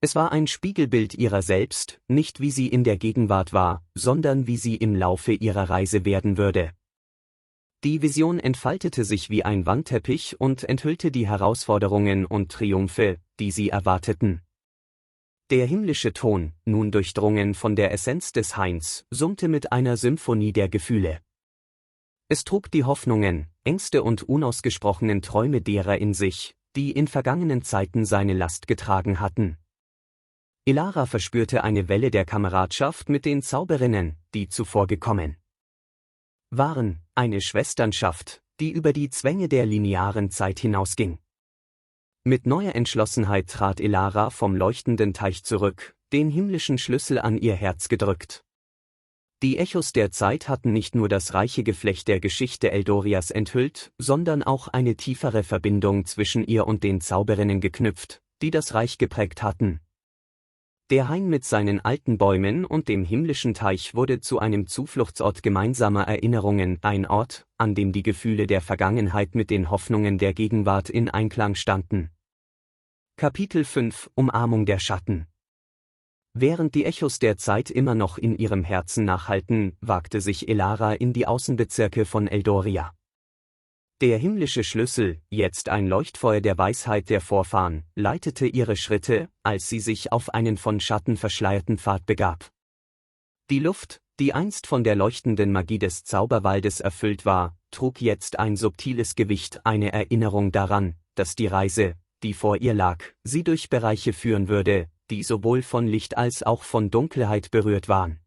Speaker 1: Es war ein Spiegelbild ihrer selbst, nicht wie sie in der Gegenwart war, sondern wie sie im Laufe ihrer Reise werden würde. Die Vision entfaltete sich wie ein Wandteppich und enthüllte die Herausforderungen und Triumphe, die sie erwarteten. Der himmlische Ton, nun durchdrungen von der Essenz des Hains, summte mit einer Symphonie der Gefühle. Es trug die Hoffnungen, Ängste und unausgesprochenen Träume derer in sich, die in vergangenen Zeiten seine Last getragen hatten. Elara verspürte eine Welle der Kameradschaft mit den Zauberinnen, die zuvor gekommen waren, eine Schwesternschaft, die über die Zwänge der linearen Zeit hinausging. Mit neuer Entschlossenheit trat Elara vom leuchtenden Teich zurück, den himmlischen Schlüssel an ihr Herz gedrückt. Die Echos der Zeit hatten nicht nur das reiche Geflecht der Geschichte Eldorias enthüllt, sondern auch eine tiefere Verbindung zwischen ihr und den Zauberinnen geknüpft, die das Reich geprägt hatten. Der Hain mit seinen alten Bäumen und dem himmlischen Teich wurde zu einem Zufluchtsort gemeinsamer Erinnerungen, ein Ort, an dem die Gefühle der Vergangenheit mit den Hoffnungen der Gegenwart in Einklang standen. Kapitel 5 – Umarmung der Schatten. Während die Echos der Zeit immer noch in ihrem Herzen nachhallten, wagte sich Elara in die Außenbezirke von Eldoria. Der himmlische Schlüssel, jetzt ein Leuchtfeuer der Weisheit der Vorfahren, leitete ihre Schritte, als sie sich auf einen von Schatten verschleierten Pfad begab. Die Luft, die einst von der leuchtenden Magie des Zauberwaldes erfüllt war, trug jetzt ein subtiles Gewicht, eine Erinnerung daran, dass die Reise, die vor ihr lag, sie durch Bereiche führen würde, die sowohl von Licht als auch von Dunkelheit berührt waren.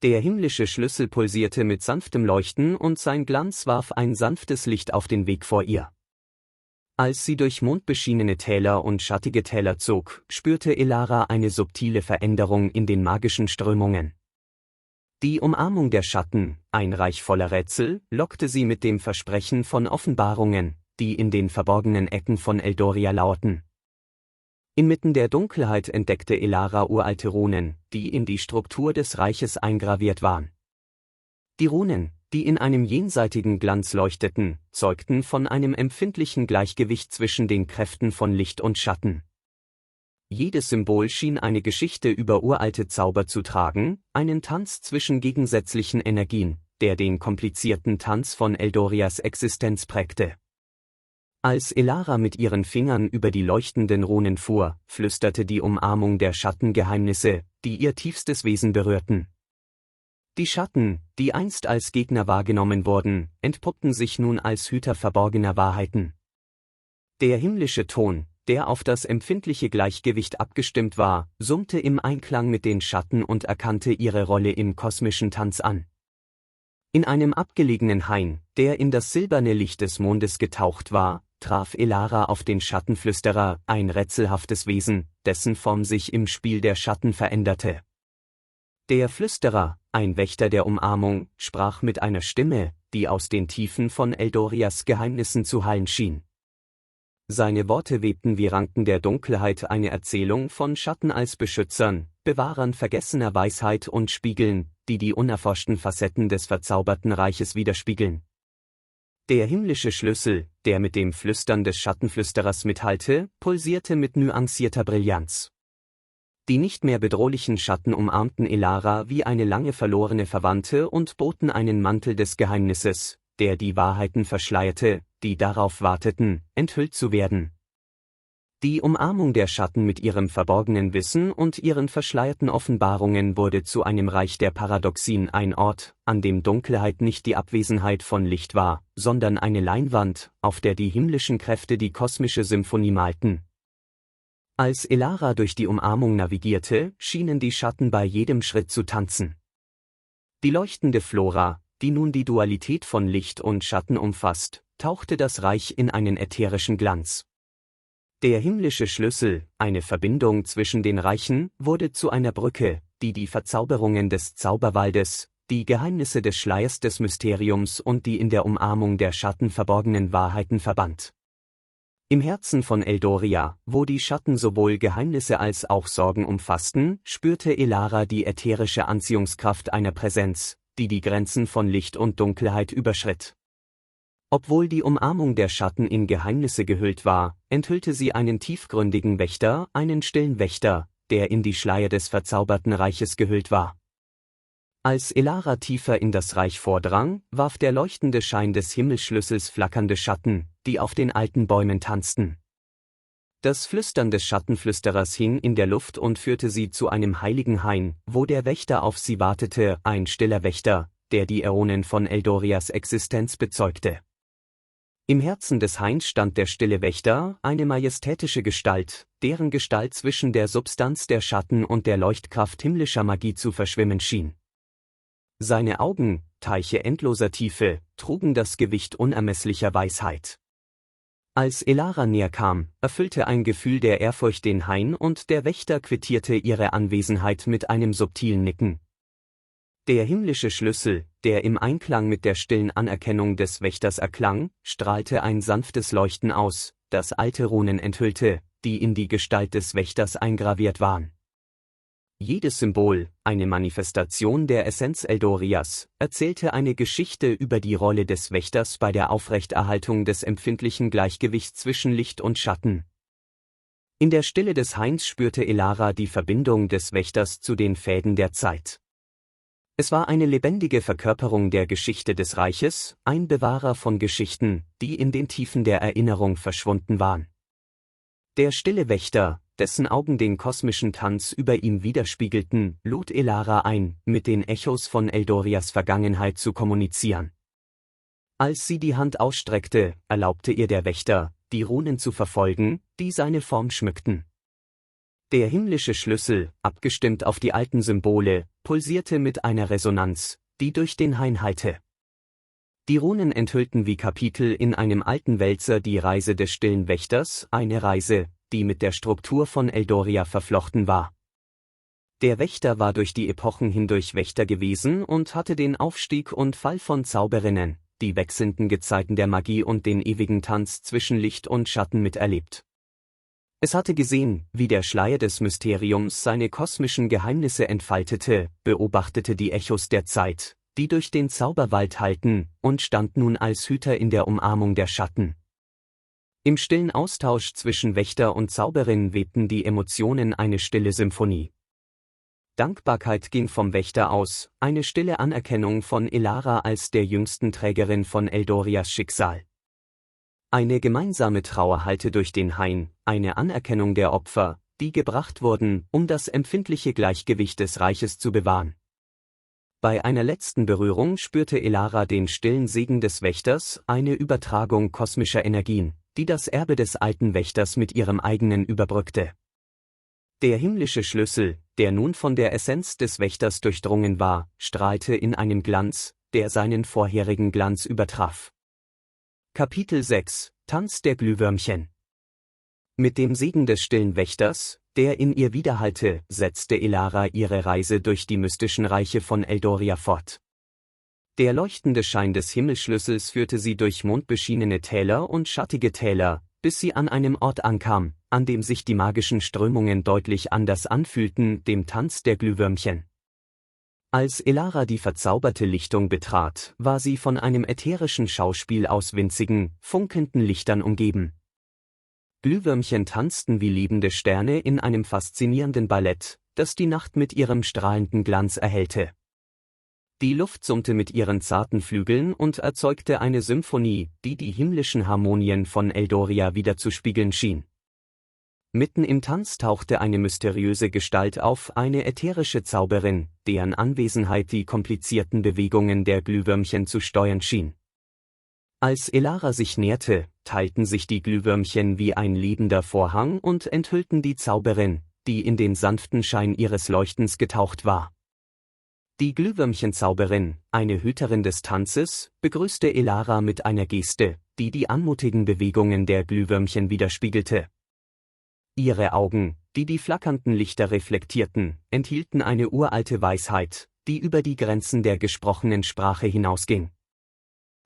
Speaker 1: Der himmlische Schlüssel pulsierte mit sanftem Leuchten und sein Glanz warf ein sanftes Licht auf den Weg vor ihr. Als sie durch mondbeschienene Täler und schattige Täler zog, spürte Elara eine subtile Veränderung in den magischen Strömungen. Die Umarmung der Schatten, ein Reich voller Rätsel, lockte sie mit dem Versprechen von Offenbarungen, die in den verborgenen Ecken von Eldoria lauerten. Inmitten der Dunkelheit entdeckte Elara uralte Runen, die in die Struktur des Reiches eingraviert waren. Die Runen, die in einem jenseitigen Glanz leuchteten, zeugten von einem empfindlichen Gleichgewicht zwischen den Kräften von Licht und Schatten. Jedes Symbol schien eine Geschichte über uralte Zauber zu tragen, einen Tanz zwischen gegensätzlichen Energien, der den komplizierten Tanz von Eldorias Existenz prägte. Als Elara mit ihren Fingern über die leuchtenden Runen fuhr, flüsterte die Umarmung der Schatten Geheimnisse, die ihr tiefstes Wesen berührten. Die Schatten, die einst als Gegner wahrgenommen wurden, entpuppten sich nun als Hüter verborgener Wahrheiten. Der himmlische Ton, der auf das empfindliche Gleichgewicht abgestimmt war, summte im Einklang mit den Schatten und erkannte ihre Rolle im kosmischen Tanz an. In einem abgelegenen Hain, der in das silberne Licht des Mondes getaucht war, traf Elara auf den Schattenflüsterer, ein rätselhaftes Wesen, dessen Form sich im Spiel der Schatten veränderte. Der Flüsterer, ein Wächter der Umarmung, sprach mit einer Stimme, die aus den Tiefen von Eldorias Geheimnissen zu hallen schien. Seine Worte webten wie Ranken der Dunkelheit eine Erzählung von Schatten als Beschützern, Bewahrern vergessener Weisheit und Spiegeln, die die unerforschten Facetten des verzauberten Reiches widerspiegeln. Der himmlische Schlüssel, der mit dem Flüstern des Schattenflüsterers mithallte, pulsierte mit nuancierter Brillanz. Die nicht mehr bedrohlichen Schatten umarmten Elara wie eine lange verlorene Verwandte und boten einen Mantel des Geheimnisses, der die Wahrheiten verschleierte, die darauf warteten, enthüllt zu werden. Die Umarmung der Schatten mit ihrem verborgenen Wissen und ihren verschleierten Offenbarungen wurde zu einem Reich der Paradoxien, ein Ort, an dem Dunkelheit nicht die Abwesenheit von Licht war, sondern eine Leinwand, auf der die himmlischen Kräfte die kosmische Symphonie malten. Als Elara durch die Umarmung navigierte, schienen die Schatten bei jedem Schritt zu tanzen. Die leuchtende Flora, die nun die Dualität von Licht und Schatten umfasst, tauchte das Reich in einen ätherischen Glanz. Der himmlische Schlüssel, eine Verbindung zwischen den Reichen, wurde zu einer Brücke, die die Verzauberungen des Zauberwaldes, die Geheimnisse des Schleiers des Mysteriums und die in der Umarmung der Schatten verborgenen Wahrheiten verband. Im Herzen von Eldoria, wo die Schatten sowohl Geheimnisse als auch Sorgen umfassten, spürte Elara die ätherische Anziehungskraft einer Präsenz, die die Grenzen von Licht und Dunkelheit überschritt. Obwohl die Umarmung der Schatten in Geheimnisse gehüllt war, enthüllte sie einen tiefgründigen Wächter, einen stillen Wächter, der in die Schleier des verzauberten Reiches gehüllt war. Als Elara tiefer in das Reich vordrang, warf der leuchtende Schein des Himmelsschlüssels flackernde Schatten, die auf den alten Bäumen tanzten. Das Flüstern des Schattenflüsterers hing in der Luft und führte sie zu einem heiligen Hain, wo der Wächter auf sie wartete, ein stiller Wächter, der die Äonen von Eldorias Existenz bezeugte. Im Herzen des Hains stand der stille Wächter, eine majestätische Gestalt, deren Gestalt zwischen der Substanz der Schatten und der Leuchtkraft himmlischer Magie zu verschwimmen schien. Seine Augen, Teiche endloser Tiefe, trugen das Gewicht unermesslicher Weisheit. Als Elara näher kam, erfüllte ein Gefühl der Ehrfurcht den Hain und der Wächter quittierte ihre Anwesenheit mit einem subtilen Nicken. Der himmlische Schlüssel, der im Einklang mit der stillen Anerkennung des Wächters erklang, strahlte ein sanftes Leuchten aus, das alte Runen enthüllte, die in die Gestalt des Wächters eingraviert waren. Jedes Symbol, eine Manifestation der Essenz Eldorias, erzählte eine Geschichte über die Rolle des Wächters bei der Aufrechterhaltung des empfindlichen Gleichgewichts zwischen Licht und Schatten. In der Stille des Hains spürte Elara die Verbindung des Wächters zu den Fäden der Zeit. Es war eine lebendige Verkörperung der Geschichte des Reiches, ein Bewahrer von Geschichten, die in den Tiefen der Erinnerung verschwunden waren. Der stille Wächter, dessen Augen den kosmischen Tanz über ihm widerspiegelten, lud Elara ein, mit den Echos von Eldorias Vergangenheit zu kommunizieren. Als sie die Hand ausstreckte, erlaubte ihr der Wächter, die Runen zu verfolgen, die seine Form schmückten. Der himmlische Schlüssel, abgestimmt auf die alten Symbole, pulsierte mit einer Resonanz, die durch den Hain hallte. Die Runen enthüllten wie Kapitel in einem alten Wälzer die Reise des stillen Wächters, eine Reise, die mit der Struktur von Eldoria verflochten war. Der Wächter war durch die Epochen hindurch Wächter gewesen und hatte den Aufstieg und Fall von Zauberinnen, die wechselnden Gezeiten der Magie und den ewigen Tanz zwischen Licht und Schatten miterlebt. Es hatte gesehen, wie der Schleier des Mysteriums seine kosmischen Geheimnisse entfaltete, beobachtete die Echos der Zeit, die durch den Zauberwald hallten, und stand nun als Hüter in der Umarmung der Schatten. Im stillen Austausch zwischen Wächter und Zauberin webten die Emotionen eine stille Symphonie. Dankbarkeit ging vom Wächter aus, eine stille Anerkennung von Elara als der jüngsten Trägerin von Eldorias Schicksal. Eine gemeinsame Trauer hallte durch den Hain, eine Anerkennung der Opfer, die gebracht wurden, um das empfindliche Gleichgewicht des Reiches zu bewahren. Bei einer letzten Berührung spürte Elara den stillen Segen des Wächters, eine Übertragung kosmischer Energien, die das Erbe des alten Wächters mit ihrem eigenen überbrückte. Der himmlische Schlüssel, der nun von der Essenz des Wächters durchdrungen war, strahlte in einem Glanz, der seinen vorherigen Glanz übertraf. Kapitel 6 – Tanz der Glühwürmchen. Mit dem Segen des stillen Wächters, der in ihr widerhallte, setzte Elara ihre Reise durch die mystischen Reiche von Eldoria fort. Der leuchtende Schein des Himmelsschlüssels führte sie durch mondbeschienene Täler und schattige Täler, bis sie an einem Ort ankam, an dem sich die magischen Strömungen deutlich anders anfühlten, dem Tanz der Glühwürmchen. Als Elara die verzauberte Lichtung betrat, war sie von einem ätherischen Schauspiel aus winzigen, funkelnden Lichtern umgeben. Glühwürmchen tanzten wie liebende Sterne in einem faszinierenden Ballett, das die Nacht mit ihrem strahlenden Glanz erhellte. Die Luft summte mit ihren zarten Flügeln und erzeugte eine Symphonie, die die himmlischen Harmonien von Eldoria widerzuspiegeln schien. Mitten im Tanz tauchte eine mysteriöse Gestalt auf, eine ätherische Zauberin, deren Anwesenheit die komplizierten Bewegungen der Glühwürmchen zu steuern schien. Als Elara sich näherte, teilten sich die Glühwürmchen wie ein lebender Vorhang und enthüllten die Zauberin, die in den sanften Schein ihres Leuchtens getaucht war. Die Glühwürmchenzauberin, eine Hüterin des Tanzes, begrüßte Elara mit einer Geste, die die anmutigen Bewegungen der Glühwürmchen widerspiegelte. Ihre Augen, die die flackernden Lichter reflektierten, enthielten eine uralte Weisheit, die über die Grenzen der gesprochenen Sprache hinausging.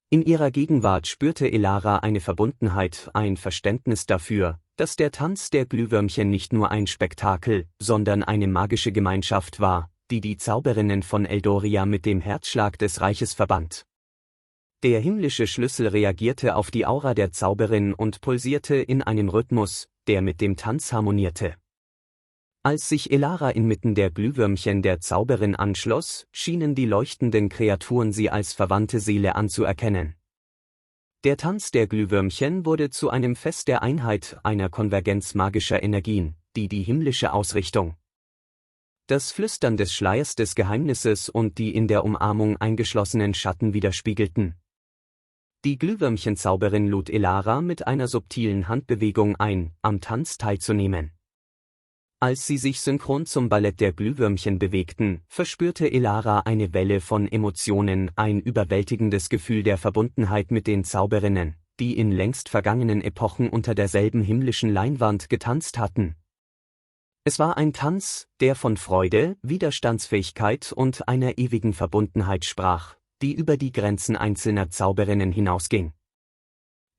Speaker 1: In ihrer Gegenwart spürte Elara eine Verbundenheit, ein Verständnis dafür, dass der Tanz der Glühwürmchen nicht nur ein Spektakel, sondern eine magische Gemeinschaft war, die die Zauberinnen von Eldoria mit dem Herzschlag des Reiches verband. Der himmlische Schlüssel reagierte auf die Aura der Zauberin und pulsierte in einem Rhythmus, der mit dem Tanz harmonierte. Als sich Elara inmitten der Glühwürmchen der Zauberin anschloss, schienen die leuchtenden Kreaturen sie als verwandte Seele anzuerkennen. Der Tanz der Glühwürmchen wurde zu einem Fest der Einheit, einer Konvergenz magischer Energien, die himmlische Ausrichtung, das Flüstern des Schleiers des Geheimnisses und die in der Umarmung eingeschlossenen Schatten widerspiegelten. Die Glühwürmchenzauberin lud Elara mit einer subtilen Handbewegung ein, am Tanz teilzunehmen. Als sie sich synchron zum Ballett der Glühwürmchen bewegten, verspürte Elara eine Welle von Emotionen, ein überwältigendes Gefühl der Verbundenheit mit den Zauberinnen, die in längst vergangenen Epochen unter derselben himmlischen Leinwand getanzt hatten. Es war ein Tanz, der von Freude, Widerstandsfähigkeit und einer ewigen Verbundenheit sprach, die über die Grenzen einzelner Zauberinnen hinausging.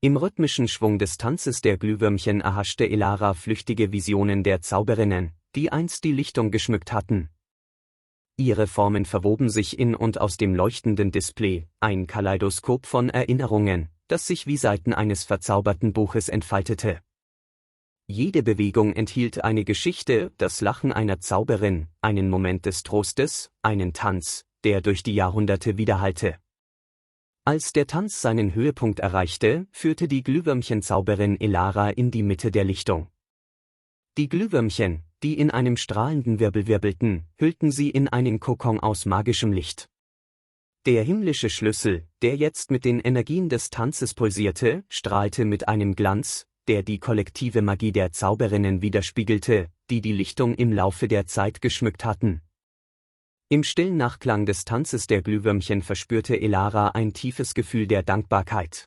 Speaker 1: Im rhythmischen Schwung des Tanzes der Glühwürmchen erhaschte Elara flüchtige Visionen der Zauberinnen, die einst die Lichtung geschmückt hatten. Ihre Formen verwoben sich in und aus dem leuchtenden Display, ein Kaleidoskop von Erinnerungen, das sich wie Seiten eines verzauberten Buches entfaltete. Jede Bewegung enthielt eine Geschichte, das Lachen einer Zauberin, einen Moment des Trostes, einen Tanz, der durch die Jahrhunderte widerhallte. Als der Tanz seinen Höhepunkt erreichte, führte die Glühwürmchenzauberin Elara in die Mitte der Lichtung. Die Glühwürmchen, die in einem strahlenden Wirbel wirbelten, hüllten sie in einen Kokon aus magischem Licht. Der himmlische Schlüssel, der jetzt mit den Energien des Tanzes pulsierte, strahlte mit einem Glanz, der die kollektive Magie der Zauberinnen widerspiegelte, die die Lichtung im Laufe der Zeit geschmückt hatten. Im stillen Nachklang des Tanzes der Glühwürmchen verspürte Elara ein tiefes Gefühl der Dankbarkeit.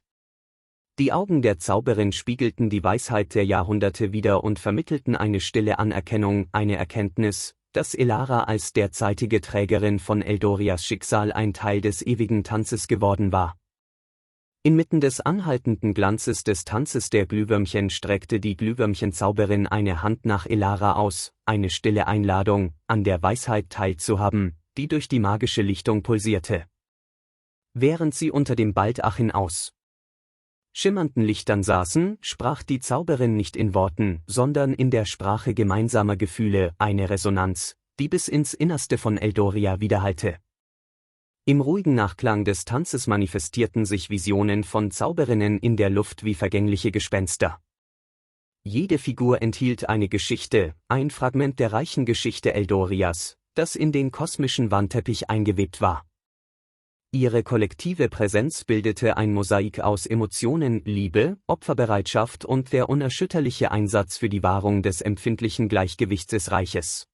Speaker 1: Die Augen der Zauberin spiegelten die Weisheit der Jahrhunderte wider und vermittelten eine stille Anerkennung, eine Erkenntnis, dass Elara als derzeitige Trägerin von Eldorias Schicksal ein Teil des ewigen Tanzes geworden war. Inmitten des anhaltenden Glanzes des Tanzes der Glühwürmchen streckte die Glühwürmchenzauberin eine Hand nach Elara aus, eine stille Einladung, an der Weisheit teilzuhaben, die durch die magische Lichtung pulsierte. Während sie unter dem Baldachin aus schimmernden Lichtern saßen, sprach die Zauberin nicht in Worten, sondern in der Sprache gemeinsamer Gefühle, eine Resonanz, die bis ins Innerste von Eldoria widerhallte. Im ruhigen Nachklang des Tanzes manifestierten sich Visionen von Zauberinnen in der Luft wie vergängliche Gespenster. Jede Figur enthielt eine Geschichte, ein Fragment der reichen Geschichte Eldorias, das in den kosmischen Wandteppich eingewebt war. Ihre kollektive Präsenz bildete ein Mosaik aus Emotionen, Liebe, Opferbereitschaft und der unerschütterliche Einsatz für die Wahrung des empfindlichen Gleichgewichts des Reiches.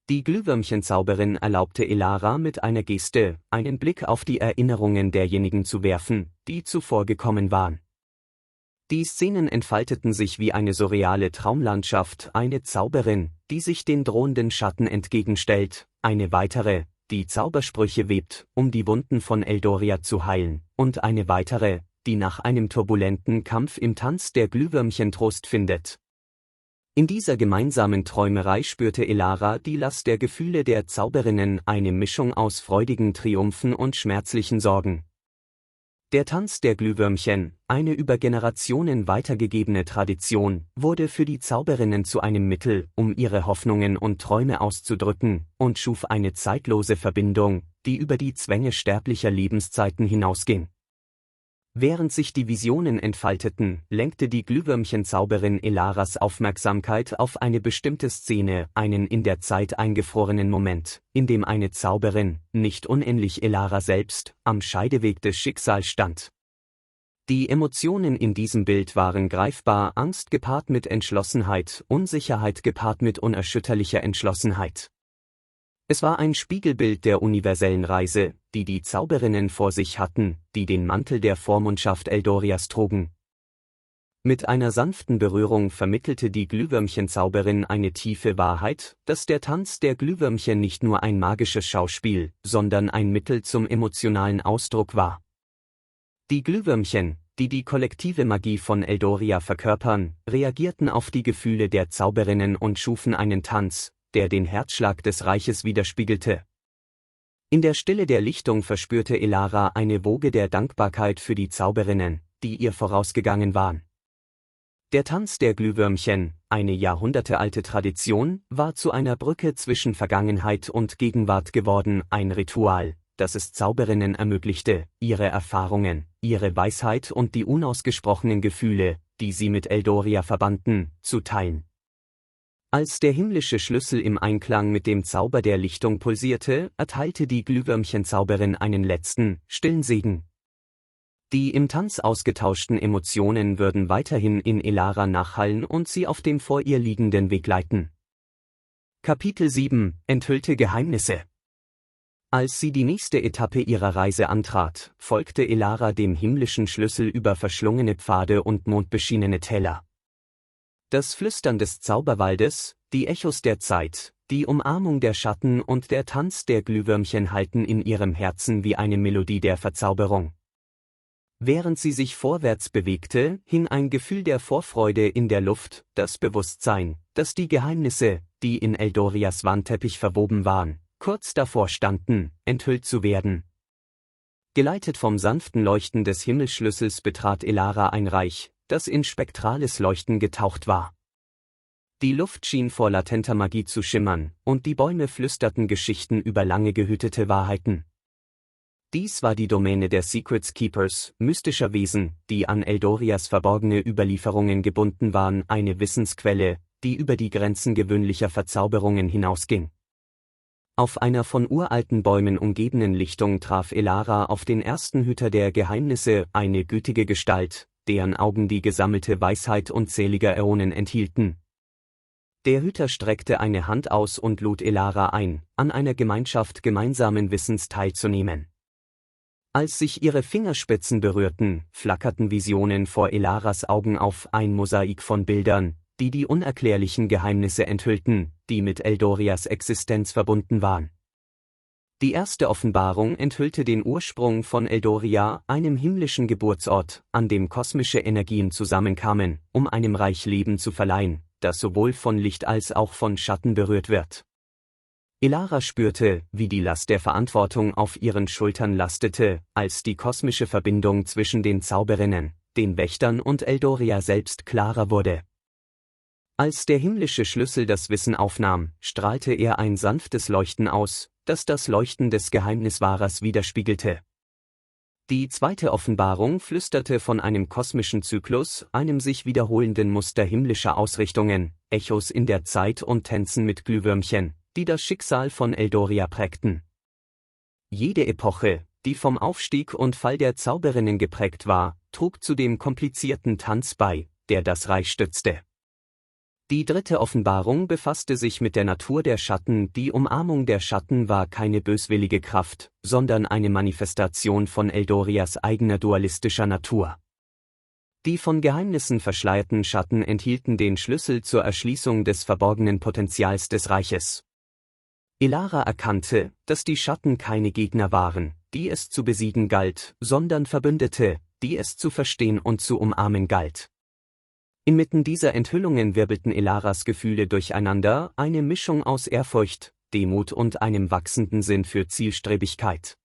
Speaker 1: Die Glühwürmchenzauberin erlaubte Elara mit einer Geste, einen Blick auf die Erinnerungen derjenigen zu werfen, die zuvor gekommen waren. Die Szenen entfalteten sich wie eine surreale Traumlandschaft, eine Zauberin, die sich den drohenden Schatten entgegenstellt, eine weitere, die Zaubersprüche webt, um die Wunden von Eldoria zu heilen, und eine weitere, die nach einem turbulenten Kampf im Tanz der Glühwürmchen Trost findet. In dieser gemeinsamen Träumerei spürte Elara die Last der Gefühle der Zauberinnen, eine Mischung aus freudigen Triumphen und schmerzlichen Sorgen. Der Tanz der Glühwürmchen, eine über Generationen weitergegebene Tradition, wurde für die Zauberinnen zu einem Mittel, um ihre Hoffnungen und Träume auszudrücken, und schuf eine zeitlose Verbindung, die über die Zwänge sterblicher Lebenszeiten hinausging. Während sich die Visionen entfalteten, lenkte die Glühwürmchenzauberin Elaras Aufmerksamkeit auf eine bestimmte Szene, einen in der Zeit eingefrorenen Moment, in dem eine Zauberin, nicht unähnlich Elara selbst, am Scheideweg des Schicksals stand. Die Emotionen in diesem Bild waren greifbar, Angst gepaart mit Entschlossenheit, Unsicherheit gepaart mit unerschütterlicher Entschlossenheit. Es war ein Spiegelbild der universellen Reise, die die Zauberinnen vor sich hatten, die den Mantel der Vormundschaft Eldorias trugen. Mit einer sanften Berührung vermittelte die Glühwürmchenzauberin eine tiefe Wahrheit, dass der Tanz der Glühwürmchen nicht nur ein magisches Schauspiel, sondern ein Mittel zum emotionalen Ausdruck war. Die Glühwürmchen, die die kollektive Magie von Eldoria verkörpern, reagierten auf die Gefühle der Zauberinnen und schufen einen Tanz, der den Herzschlag des Reiches widerspiegelte. In der Stille der Lichtung verspürte Elara eine Woge der Dankbarkeit für die Zauberinnen, die ihr vorausgegangen waren. Der Tanz der Glühwürmchen, eine jahrhundertealte Tradition, war zu einer Brücke zwischen Vergangenheit und Gegenwart geworden, ein Ritual, das es Zauberinnen ermöglichte, ihre Erfahrungen, ihre Weisheit und die unausgesprochenen Gefühle, die sie mit Eldoria verbanden, zu teilen. Als der himmlische Schlüssel im Einklang mit dem Zauber der Lichtung pulsierte, erteilte die Glühwürmchenzauberin einen letzten, stillen Segen. Die im Tanz ausgetauschten Emotionen würden weiterhin in Elara nachhallen und sie auf dem vor ihr liegenden Weg leiten. Kapitel 7 – Enthüllte Geheimnisse. Als sie die nächste Etappe ihrer Reise antrat, folgte Elara dem himmlischen Schlüssel über verschlungene Pfade und mondbeschienene Täler. Das Flüstern des Zauberwaldes, die Echos der Zeit, die Umarmung der Schatten und der Tanz der Glühwürmchen hallten in ihrem Herzen wie eine Melodie der Verzauberung. Während sie sich vorwärts bewegte, hing ein Gefühl der Vorfreude in der Luft, das Bewusstsein, dass die Geheimnisse, die in Eldorias Wandteppich verwoben waren, kurz davor standen, enthüllt zu werden. Geleitet vom sanften Leuchten des Himmelsschlüssels betrat Elara ein Reich, das in spektrales Leuchten getaucht war. Die Luft schien vor latenter Magie zu schimmern, und die Bäume flüsterten Geschichten über lange gehütete Wahrheiten. Dies war die Domäne der Secrets Keepers, mystischer Wesen, die an Eldorias verborgene Überlieferungen gebunden waren, eine Wissensquelle, die über die Grenzen gewöhnlicher Verzauberungen hinausging. Auf einer von uralten Bäumen umgebenen Lichtung traf Elara auf den ersten Hüter der Geheimnisse, eine gütige Gestalt, deren Augen die gesammelte Weisheit unzähliger Äonen enthielten. Der Hüter streckte eine Hand aus und lud Elara ein, an einer Gemeinschaft gemeinsamen Wissens teilzunehmen. Als sich ihre Fingerspitzen berührten, flackerten Visionen vor Elaras Augen auf, ein Mosaik von Bildern, die die unerklärlichen Geheimnisse enthüllten, die mit Eldorias Existenz verbunden waren. Die erste Offenbarung enthüllte den Ursprung von Eldoria, einem himmlischen Geburtsort, an dem kosmische Energien zusammenkamen, um einem Reich Leben zu verleihen, das sowohl von Licht als auch von Schatten berührt wird. Elara spürte, wie die Last der Verantwortung auf ihren Schultern lastete, als die kosmische Verbindung zwischen den Zauberinnen, den Wächtern und Eldoria selbst klarer wurde. Als der himmlische Schlüssel das Wissen aufnahm, strahlte er ein sanftes Leuchten aus, das das Leuchten des Geheimniswahrers widerspiegelte. Die zweite Offenbarung flüsterte von einem kosmischen Zyklus, einem sich wiederholenden Muster himmlischer Ausrichtungen, Echos in der Zeit und Tänzen mit Glühwürmchen, die das Schicksal von Eldoria prägten. Jede Epoche, die vom Aufstieg und Fall der Zauberinnen geprägt war, trug zu dem komplizierten Tanz bei, der das Reich stützte. Die dritte Offenbarung befasste sich mit der Natur der Schatten. Die Umarmung der Schatten war keine böswillige Kraft, sondern eine Manifestation von Eldorias eigener dualistischer Natur. Die von Geheimnissen verschleierten Schatten enthielten den Schlüssel zur Erschließung des verborgenen Potenzials des Reiches. Elara erkannte, dass die Schatten keine Gegner waren, die es zu besiegen galt, sondern Verbündete, die es zu verstehen und zu umarmen galt. Inmitten dieser Enthüllungen wirbelten Elaras Gefühle durcheinander, eine Mischung aus Ehrfurcht, Demut und einem wachsenden Sinn für Zielstrebigkeit.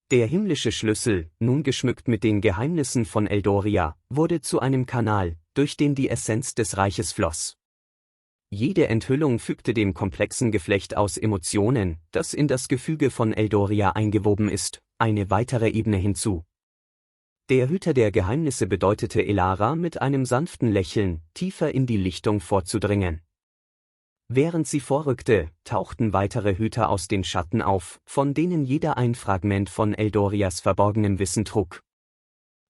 Speaker 1: Der himmlische Schlüssel, nun geschmückt mit den Geheimnissen von Eldoria, wurde zu einem Kanal, durch den die Essenz des Reiches floss. Jede Enthüllung fügte dem komplexen Geflecht aus Emotionen, das in das Gefüge von Eldoria eingewoben ist, eine weitere Ebene hinzu. Der Hüter der Geheimnisse bedeutete Elara mit einem sanften Lächeln, tiefer in die Lichtung vorzudringen. Während sie vorrückte, tauchten weitere Hüter aus den Schatten auf, von denen jeder ein Fragment von Eldorias verborgenem Wissen trug.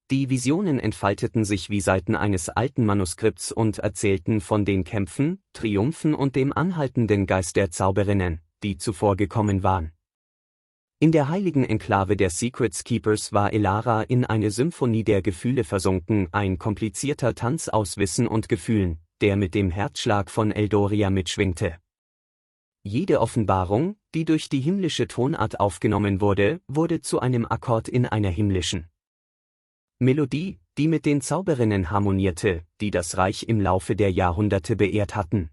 Speaker 1: Die Visionen entfalteten sich wie Seiten eines alten Manuskripts und erzählten von den Kämpfen, Triumphen und dem anhaltenden Geist der Zauberinnen, die zuvor gekommen waren. In der heiligen Enklave der Secret Keepers war Elara in eine Symphonie der Gefühle versunken, ein komplizierter Tanz aus Wissen und Gefühlen, der mit dem Herzschlag von Eldoria mitschwingte. Jede Offenbarung, die durch die himmlische Tonart aufgenommen wurde, wurde zu einem Akkord in einer himmlischen Melodie, die mit den Zauberinnen harmonierte, die das Reich im Laufe der Jahrhunderte beehrt hatten.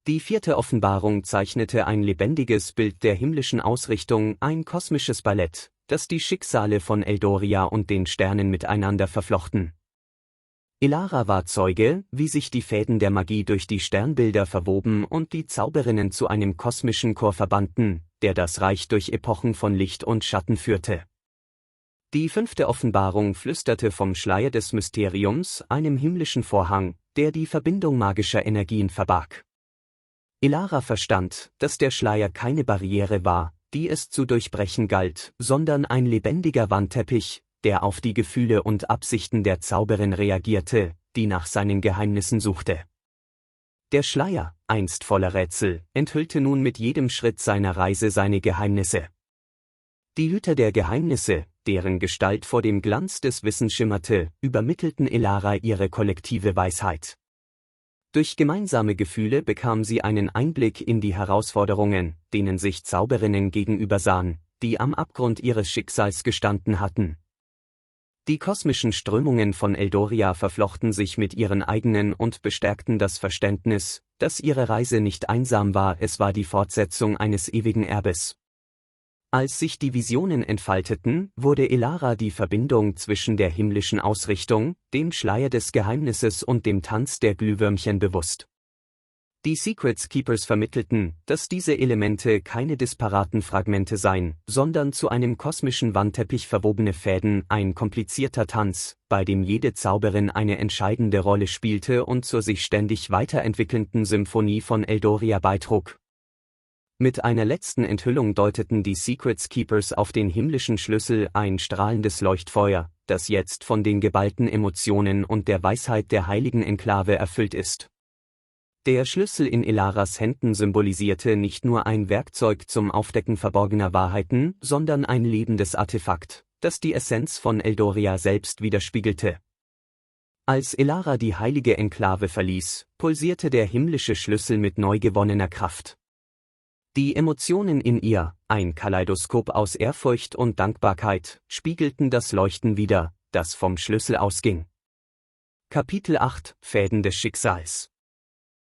Speaker 1: Die vierte Offenbarung zeichnete ein lebendiges Bild der himmlischen Ausrichtung, ein kosmisches Ballett, das die Schicksale von Eldoria und den Sternen miteinander verflochten. Elara war Zeuge, wie sich die Fäden der Magie durch die Sternbilder verwoben und die Zauberinnen zu einem kosmischen Chor verbanden, der das Reich durch Epochen von Licht und Schatten führte. Die fünfte Offenbarung flüsterte vom Schleier des Mysteriums, einem himmlischen Vorhang, der die Verbindung magischer Energien verbarg. Elara verstand, dass der Schleier keine Barriere war, die es zu durchbrechen galt, sondern ein lebendiger Wandteppich, der auf die Gefühle und Absichten der Zauberin reagierte, die nach seinen Geheimnissen suchte. Der Schleier, einst voller Rätsel, enthüllte nun mit jedem Schritt seiner Reise seine Geheimnisse. Die Hüter der Geheimnisse, deren Gestalt vor dem Glanz des Wissens schimmerte, übermittelten Elara ihre kollektive Weisheit. Durch gemeinsame Gefühle bekam sie einen Einblick in die Herausforderungen, denen sich Zauberinnen gegenübersahen, die am Abgrund ihres Schicksals gestanden hatten. Die kosmischen Strömungen von Eldoria verflochten sich mit ihren eigenen und bestärkten das Verständnis, dass ihre Reise nicht einsam war, es war die Fortsetzung eines ewigen Erbes. Als sich die Visionen entfalteten, wurde Elara die Verbindung zwischen der himmlischen Ausrichtung, dem Schleier des Geheimnisses und dem Tanz der Glühwürmchen bewusst. Die Secret Keepers vermittelten, dass diese Elemente keine disparaten Fragmente seien, sondern zu einem kosmischen Wandteppich verwobene Fäden, ein komplizierter Tanz, bei dem jede Zauberin eine entscheidende Rolle spielte und zur sich ständig weiterentwickelnden Symphonie von Eldoria beitrug. Mit einer letzten Enthüllung deuteten die Secret Keepers auf den himmlischen Schlüssel, ein strahlendes Leuchtfeuer, das jetzt von den geballten Emotionen und der Weisheit der heiligen Enklave erfüllt ist. Der Schlüssel in Elaras Händen symbolisierte nicht nur ein Werkzeug zum Aufdecken verborgener Wahrheiten, sondern ein lebendes Artefakt, das die Essenz von Eldoria selbst widerspiegelte. Als Elara die heilige Enklave verließ, pulsierte der himmlische Schlüssel mit neu gewonnener Kraft. Die Emotionen in ihr, ein Kaleidoskop aus Ehrfurcht und Dankbarkeit, spiegelten das Leuchten wider, das vom Schlüssel ausging. Kapitel 8 – Fäden des Schicksals.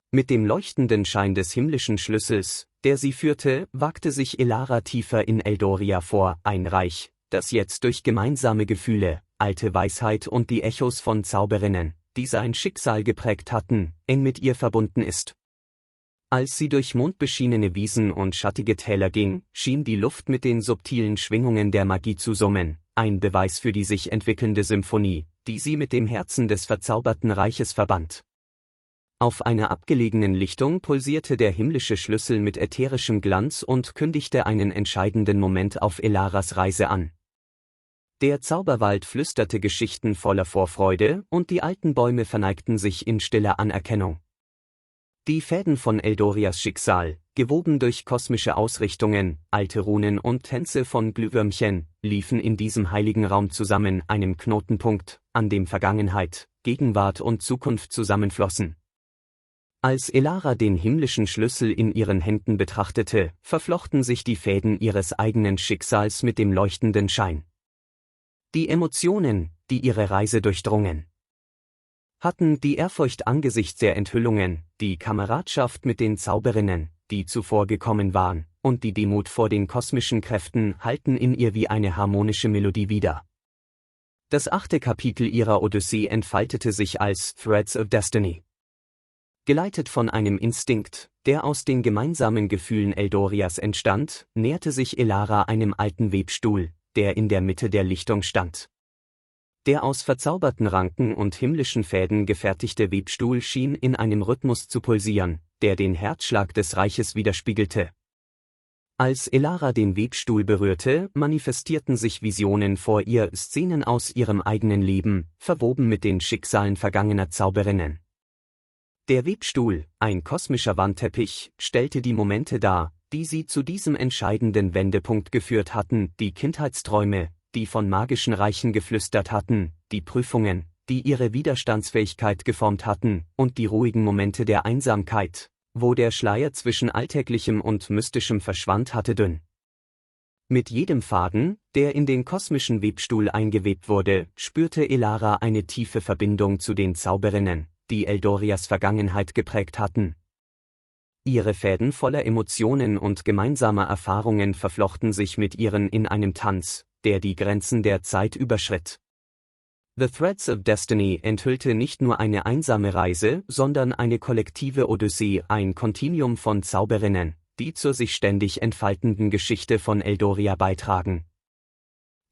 Speaker 1: Mit dem leuchtenden Schein des himmlischen Schlüssels, der sie führte, wagte sich Elara tiefer in Eldoria vor, ein Reich, das jetzt durch gemeinsame Gefühle, alte Weisheit und die Echos von Zauberinnen, die sein Schicksal geprägt hatten, eng mit ihr verbunden ist. Als sie durch mondbeschienene Wiesen und schattige Täler ging, schien die Luft mit den subtilen Schwingungen der Magie zu summen, ein Beweis für die sich entwickelnde Symphonie, die sie mit dem Herzen des verzauberten Reiches verband. Auf einer abgelegenen Lichtung pulsierte der himmlische Schlüssel mit ätherischem Glanz und kündigte einen entscheidenden Moment auf Elaras Reise an. Der Zauberwald flüsterte Geschichten voller Vorfreude und die alten Bäume verneigten sich in stiller Anerkennung. Die Fäden von Eldorias Schicksal, gewoben durch kosmische Ausrichtungen, alte Runen und Tänze von Glühwürmchen, liefen in diesem heiligen Raum zusammen, einem Knotenpunkt, an dem Vergangenheit, Gegenwart und Zukunft zusammenflossen. Als Elara den himmlischen Schlüssel in ihren Händen betrachtete, verflochten sich die Fäden ihres eigenen Schicksals mit dem leuchtenden Schein. Die Emotionen, die ihre Reise durchdrungen hatten, die Ehrfurcht angesichts der Enthüllungen, die Kameradschaft mit den Zauberinnen, die zuvor gekommen waren, und die Demut vor den kosmischen Kräften halten in ihr wie eine harmonische Melodie wider. Das 8. Kapitel ihrer Odyssee entfaltete sich als Threads of Destiny. Geleitet von einem Instinkt, der aus den gemeinsamen Gefühlen Eldorias entstand, näherte sich Elara einem alten Webstuhl, der in der Mitte der Lichtung stand. Der aus verzauberten Ranken und himmlischen Fäden gefertigte Webstuhl schien in einem Rhythmus zu pulsieren, der den Herzschlag des Reiches widerspiegelte. Als Elara den Webstuhl berührte, manifestierten sich Visionen vor ihr, Szenen aus ihrem eigenen Leben, verwoben mit den Schicksalen vergangener Zauberinnen. Der Webstuhl, ein kosmischer Wandteppich, stellte die Momente dar, die sie zu diesem entscheidenden Wendepunkt geführt hatten, die Kindheitsträume, die von magischen Reichen geflüstert hatten, die Prüfungen, die ihre Widerstandsfähigkeit geformt hatten, und die ruhigen Momente der Einsamkeit, wo der Schleier zwischen Alltäglichem und Mystischem verschwand, hatte dünn. Mit jedem Faden, der in den kosmischen Webstuhl eingewebt wurde, spürte Elara eine tiefe Verbindung zu den Zauberinnen, die Eldorias Vergangenheit geprägt hatten. Ihre Fäden voller Emotionen und gemeinsamer Erfahrungen verflochten sich mit ihren in einem Tanz, der die Grenzen der Zeit überschritt. The Threads of Destiny enthüllte nicht nur eine einsame Reise, sondern eine kollektive Odyssee, ein Kontinuum von Zauberinnen, die zur sich ständig entfaltenden Geschichte von Eldoria beitragen.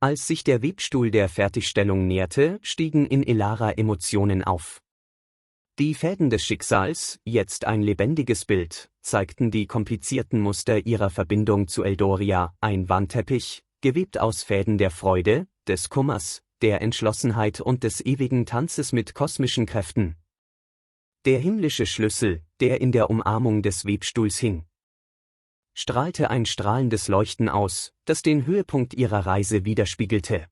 Speaker 1: Als sich der Webstuhl der Fertigstellung näherte, stiegen in Elara Emotionen auf. Die Fäden des Schicksals, jetzt ein lebendiges Bild, zeigten die komplizierten Muster ihrer Verbindung zu Eldoria, ein Wandteppich, gewebt aus Fäden der Freude, des Kummers, der Entschlossenheit und des ewigen Tanzes mit kosmischen Kräften. Der himmlische Schlüssel, der in der Umarmung des Webstuhls hing, strahlte ein strahlendes Leuchten aus, das den Höhepunkt ihrer Reise widerspiegelte.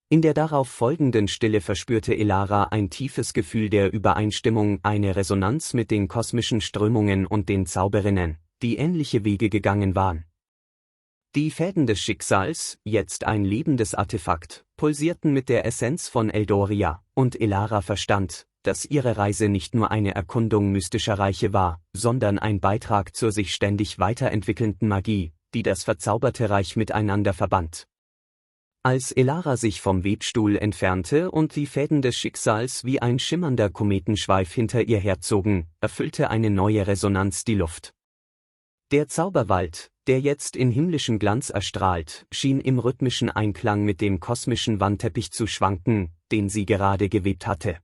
Speaker 1: In der darauf folgenden Stille verspürte Elara ein tiefes Gefühl der Übereinstimmung, eine Resonanz mit den kosmischen Strömungen und den Zauberinnen, die ähnliche Wege gegangen waren. Die Fäden des Schicksals, jetzt ein lebendes Artefakt, pulsierten mit der Essenz von Eldoria, und Elara verstand, dass ihre Reise nicht nur eine Erkundung mystischer Reiche war, sondern ein Beitrag zur sich ständig weiterentwickelnden Magie, die das verzauberte Reich miteinander verband. Als Elara sich vom Webstuhl entfernte und die Fäden des Schicksals wie ein schimmernder Kometenschweif hinter ihr herzogen, erfüllte eine neue Resonanz die Luft. Der Zauberwald, der jetzt in himmlischem Glanz erstrahlt, schien im rhythmischen Einklang mit dem kosmischen Wandteppich zu schwanken, den sie gerade gewebt hatte.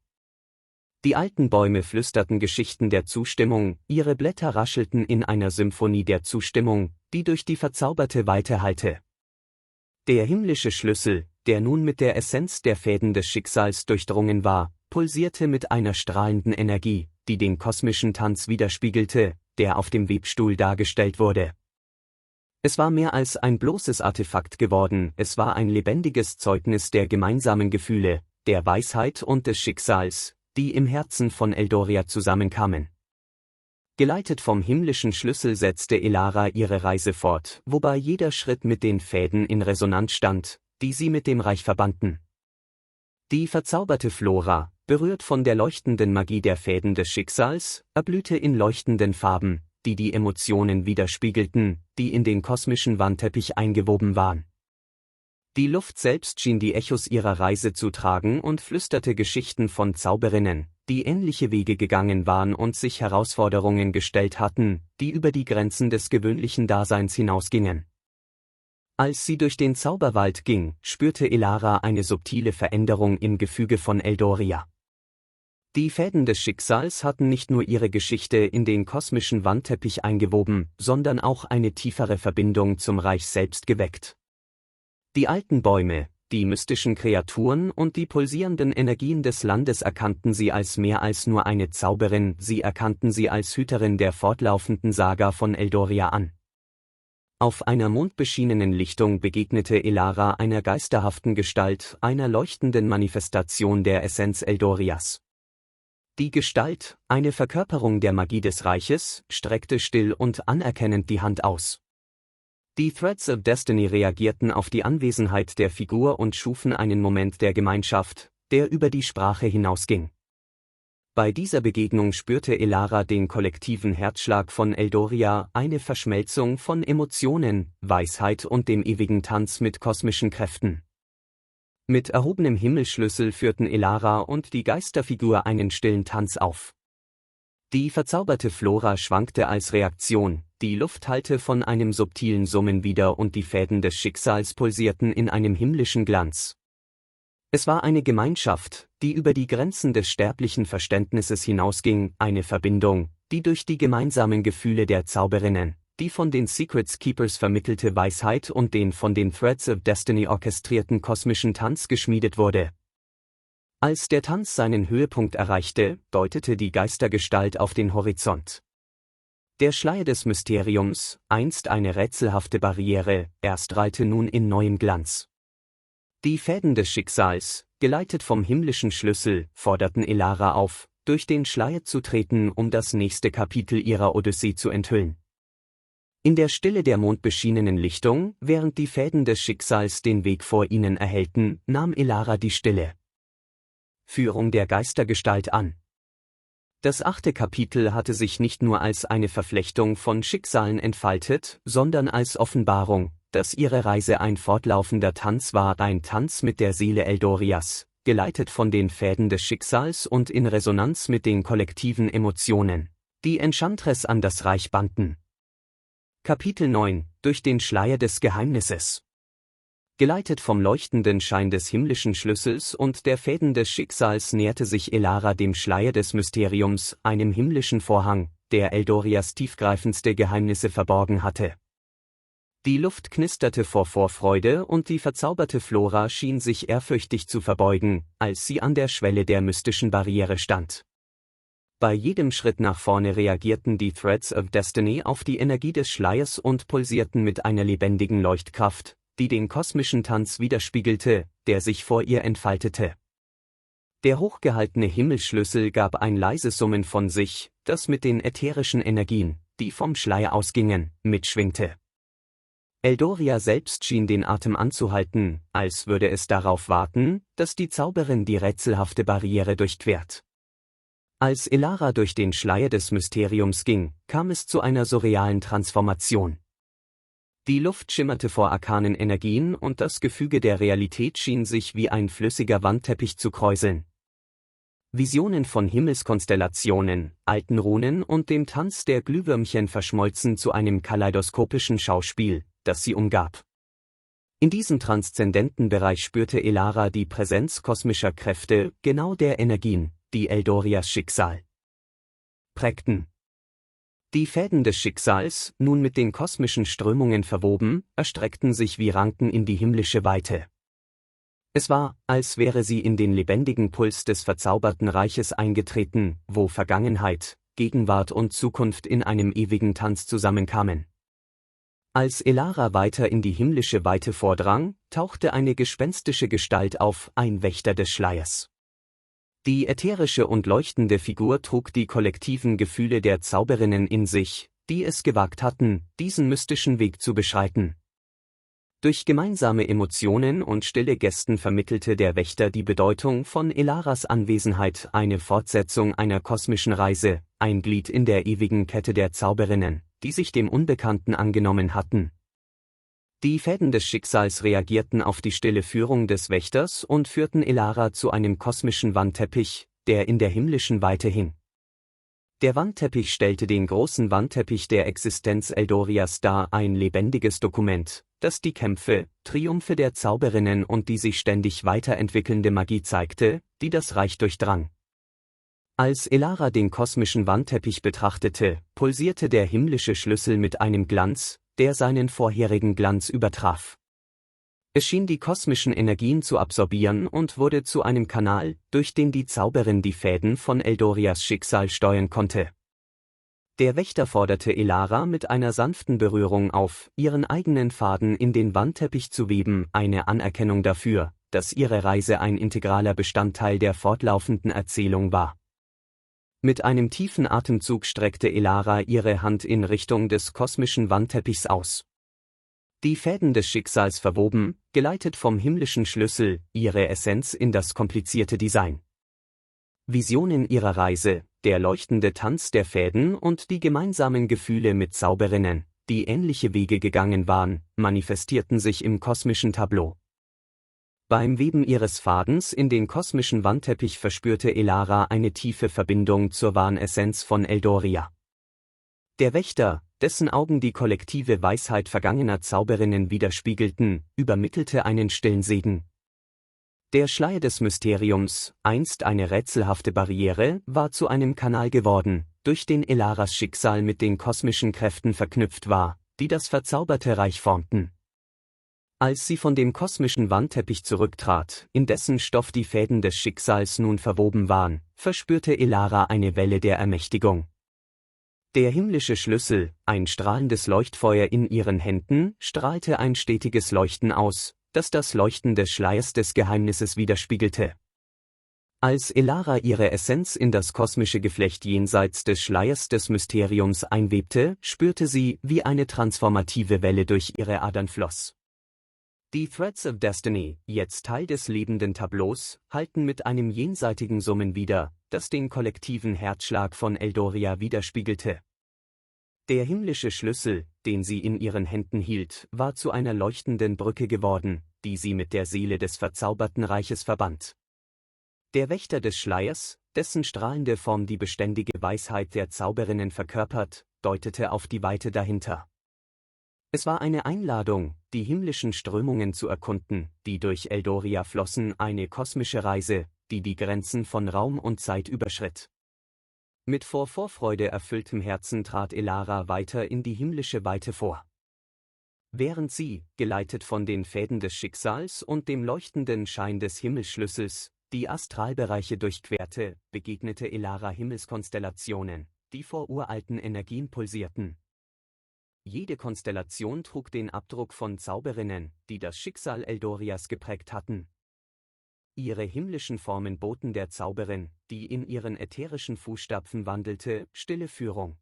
Speaker 1: Die alten Bäume flüsterten Geschichten der Zustimmung, ihre Blätter raschelten in einer Symphonie der Zustimmung, die durch die verzauberte Weite hallte. Der himmlische Schlüssel, der nun mit der Essenz der Fäden des Schicksals durchdrungen war, pulsierte mit einer strahlenden Energie, die den kosmischen Tanz widerspiegelte, der auf dem Webstuhl dargestellt wurde. Es war mehr als ein bloßes Artefakt geworden, es war ein lebendiges Zeugnis der gemeinsamen Gefühle, der Weisheit und des Schicksals, die im Herzen von Eldoria zusammenkamen. Geleitet vom himmlischen Schlüssel setzte Elara ihre Reise fort, wobei jeder Schritt mit den Fäden in Resonanz stand, die sie mit dem Reich verbanden. Die verzauberte Flora, berührt von der leuchtenden Magie der Fäden des Schicksals, erblühte in leuchtenden Farben, die die Emotionen widerspiegelten, die in den kosmischen Wandteppich eingewoben waren. Die Luft selbst schien die Echos ihrer Reise zu tragen und flüsterte Geschichten von Zauberinnen, die ähnliche Wege gegangen waren und sich Herausforderungen gestellt hatten, die über die Grenzen des gewöhnlichen Daseins hinausgingen. Als sie durch den Zauberwald ging, spürte Elara eine subtile Veränderung im Gefüge von Eldoria. Die Fäden des Schicksals hatten nicht nur ihre Geschichte in den kosmischen Wandteppich eingewoben, sondern auch eine tiefere Verbindung zum Reich selbst geweckt. Die alten Bäume, die mystischen Kreaturen und die pulsierenden Energien des Landes erkannten sie als mehr als nur eine Zauberin, sie erkannten sie als Hüterin der fortlaufenden Saga von Eldoria an. Auf einer mondbeschienenen Lichtung begegnete Elara einer geisterhaften Gestalt, einer leuchtenden Manifestation der Essenz Eldorias. Die Gestalt, eine Verkörperung der Magie des Reiches, streckte still und anerkennend die Hand aus. Die Threads of Destiny reagierten auf die Anwesenheit der Figur und schufen einen Moment der Gemeinschaft, der über die Sprache hinausging. Bei dieser Begegnung spürte Elara den kollektiven Herzschlag von Eldoria, eine Verschmelzung von Emotionen, Weisheit und dem ewigen Tanz mit kosmischen Kräften. Mit erhobenem Himmelsschlüssel führten Elara und die Geisterfigur einen stillen Tanz auf. Die verzauberte Flora schwankte als Reaktion, die Luft hallte von einem subtilen Summen wider und die Fäden des Schicksals pulsierten in einem himmlischen Glanz. Es war eine Gemeinschaft, die über die Grenzen des sterblichen Verständnisses hinausging, eine Verbindung, die durch die gemeinsamen Gefühle der Zauberinnen, die von den Secrets Keepers vermittelte Weisheit und den von den Threads of Destiny orchestrierten kosmischen Tanz geschmiedet wurde. Als der Tanz seinen Höhepunkt erreichte, deutete die Geistergestalt auf den Horizont. Der Schleier des Mysteriums, einst eine rätselhafte Barriere, erstrahlte nun in neuem Glanz. Die Fäden des Schicksals, geleitet vom himmlischen Schlüssel, forderten Elara auf, durch den Schleier zu treten, um das nächste Kapitel ihrer Odyssee zu enthüllen. In der Stille der mondbeschienenen Lichtung, während die Fäden des Schicksals den Weg vor ihnen erhellten, nahm Elara die Stille. Führung der Geistergestalt an. Das 8. Kapitel hatte sich nicht nur als eine Verflechtung von Schicksalen entfaltet, sondern als Offenbarung, dass ihre Reise ein fortlaufender Tanz war, ein Tanz mit der Seele Eldorias, geleitet von den Fäden des Schicksals und in Resonanz mit den kollektiven Emotionen, die Enchantress an das Reich banden. Kapitel 9 – Durch den Schleier des Geheimnisses. Geleitet vom leuchtenden Schein des himmlischen Schlüssels und der Fäden des Schicksals näherte sich Elara dem Schleier des Mysteriums, einem himmlischen Vorhang, der Eldorias tiefgreifendste Geheimnisse verborgen hatte. Die Luft knisterte vor Vorfreude und die verzauberte Flora schien sich ehrfürchtig zu verbeugen, als sie an der Schwelle der mystischen Barriere stand. Bei jedem Schritt nach vorne reagierten die Threads of Destiny auf die Energie des Schleiers und pulsierten mit einer lebendigen Leuchtkraft, die den kosmischen Tanz widerspiegelte, der sich vor ihr entfaltete. Der hochgehaltene Himmelsschlüssel gab ein leises Summen von sich, das mit den ätherischen Energien, die vom Schleier ausgingen, mitschwingte. Eldoria selbst schien den Atem anzuhalten, als würde es darauf warten, dass die Zauberin die rätselhafte Barriere durchquert. Als Elara durch den Schleier des Mysteriums ging, kam es zu einer surrealen Transformation. Die Luft schimmerte vor arkanen Energien und das Gefüge der Realität schien sich wie ein flüssiger Wandteppich zu kräuseln. Visionen von Himmelskonstellationen, alten Runen und dem Tanz der Glühwürmchen verschmolzen zu einem kaleidoskopischen Schauspiel, das sie umgab. In diesem transzendenten Bereich spürte Elara die Präsenz kosmischer Kräfte, genau der Energien, die Eldorias Schicksal prägten. Die Fäden des Schicksals, nun mit den kosmischen Strömungen verwoben, erstreckten sich wie Ranken in die himmlische Weite. Es war, als wäre sie in den lebendigen Puls des verzauberten Reiches eingetreten, wo Vergangenheit, Gegenwart und Zukunft in einem ewigen Tanz zusammenkamen. Als Elara weiter in die himmlische Weite vordrang, tauchte eine gespenstische Gestalt auf, ein Wächter des Schleiers. Die ätherische und leuchtende Figur trug die kollektiven Gefühle der Zauberinnen in sich, die es gewagt hatten, diesen mystischen Weg zu beschreiten. Durch gemeinsame Emotionen und stille Gesten vermittelte der Wächter die Bedeutung von Elaras Anwesenheit, eine Fortsetzung einer kosmischen Reise, ein Glied in der ewigen Kette der Zauberinnen, die sich dem Unbekannten angenommen hatten. Die Fäden des Schicksals reagierten auf die stille Führung des Wächters und führten Elara zu einem kosmischen Wandteppich, der in der himmlischen Weite hing. Der Wandteppich stellte den großen Wandteppich der Existenz Eldorias dar, ein lebendiges Dokument, das die Kämpfe, Triumphe der Zauberinnen und die sich ständig weiterentwickelnde Magie zeigte, die das Reich durchdrang. Als Elara den kosmischen Wandteppich betrachtete, pulsierte der himmlische Schlüssel mit einem Glanz, der seinen vorherigen Glanz übertraf. Es schien die kosmischen Energien zu absorbieren und wurde zu einem Kanal, durch den die Zauberin die Fäden von Eldorias Schicksal steuern konnte. Der Wächter forderte Elara mit einer sanften Berührung auf, ihren eigenen Faden in den Wandteppich zu weben, eine Anerkennung dafür, dass ihre Reise ein integraler Bestandteil der fortlaufenden Erzählung war. Mit einem tiefen Atemzug streckte Elara ihre Hand in Richtung des kosmischen Wandteppichs aus. Die Fäden des Schicksals verwoben, geleitet vom himmlischen Schlüssel, ihre Essenz in das komplizierte Design. Visionen ihrer Reise, der leuchtende Tanz der Fäden und die gemeinsamen Gefühle mit Zauberinnen, die ähnliche Wege gegangen waren, manifestierten sich im kosmischen Tableau. Beim Weben ihres Fadens in den kosmischen Wandteppich verspürte Elara eine tiefe Verbindung zur wahren Essenz von Eldoria. Der Wächter, dessen Augen die kollektive Weisheit vergangener Zauberinnen widerspiegelten, übermittelte einen stillen Segen. Der Schleier des Mysteriums, einst eine rätselhafte Barriere, war zu einem Kanal geworden, durch den Elaras Schicksal mit den kosmischen Kräften verknüpft war, die das verzauberte Reich formten. Als sie von dem kosmischen Wandteppich zurücktrat, in dessen Stoff die Fäden des Schicksals nun verwoben waren, verspürte Elara eine Welle der Ermächtigung. Der himmlische Schlüssel, ein strahlendes Leuchtfeuer in ihren Händen, strahlte ein stetiges Leuchten aus, das Leuchten des Schleiers des Geheimnisses widerspiegelte. Als Elara ihre Essenz in das kosmische Geflecht jenseits des Schleiers des Mysteriums einwebte, spürte sie, wie eine transformative Welle durch ihre Adern floss. Die Threads of Destiny, jetzt Teil des lebenden Tableaus, halten mit einem jenseitigen Summen wider, das den kollektiven Herzschlag von Eldoria widerspiegelte. Der himmlische Schlüssel, den sie in ihren Händen hielt, war zu einer leuchtenden Brücke geworden, die sie mit der Seele des verzauberten Reiches verband. Der Wächter des Schleiers, dessen strahlende Form die beständige Weisheit der Zauberinnen verkörpert, deutete auf die Weite dahinter. Es war eine Einladung, die himmlischen Strömungen zu erkunden, die durch Eldoria flossen, eine kosmische Reise, die die Grenzen von Raum und Zeit überschritt. Mit vor Vorfreude erfülltem Herzen trat Elara weiter in die himmlische Weite vor. Während sie, geleitet von den Fäden des Schicksals und dem leuchtenden Schein des Himmelsschlüssels, die Astralbereiche durchquerte, begegnete Elara Himmelskonstellationen, die vor uralten Energien pulsierten. Jede Konstellation trug den Abdruck von Zauberinnen, die das Schicksal Eldorias geprägt hatten. Ihre himmlischen Formen boten der Zauberin, die in ihren ätherischen Fußstapfen wandelte, stille Führung.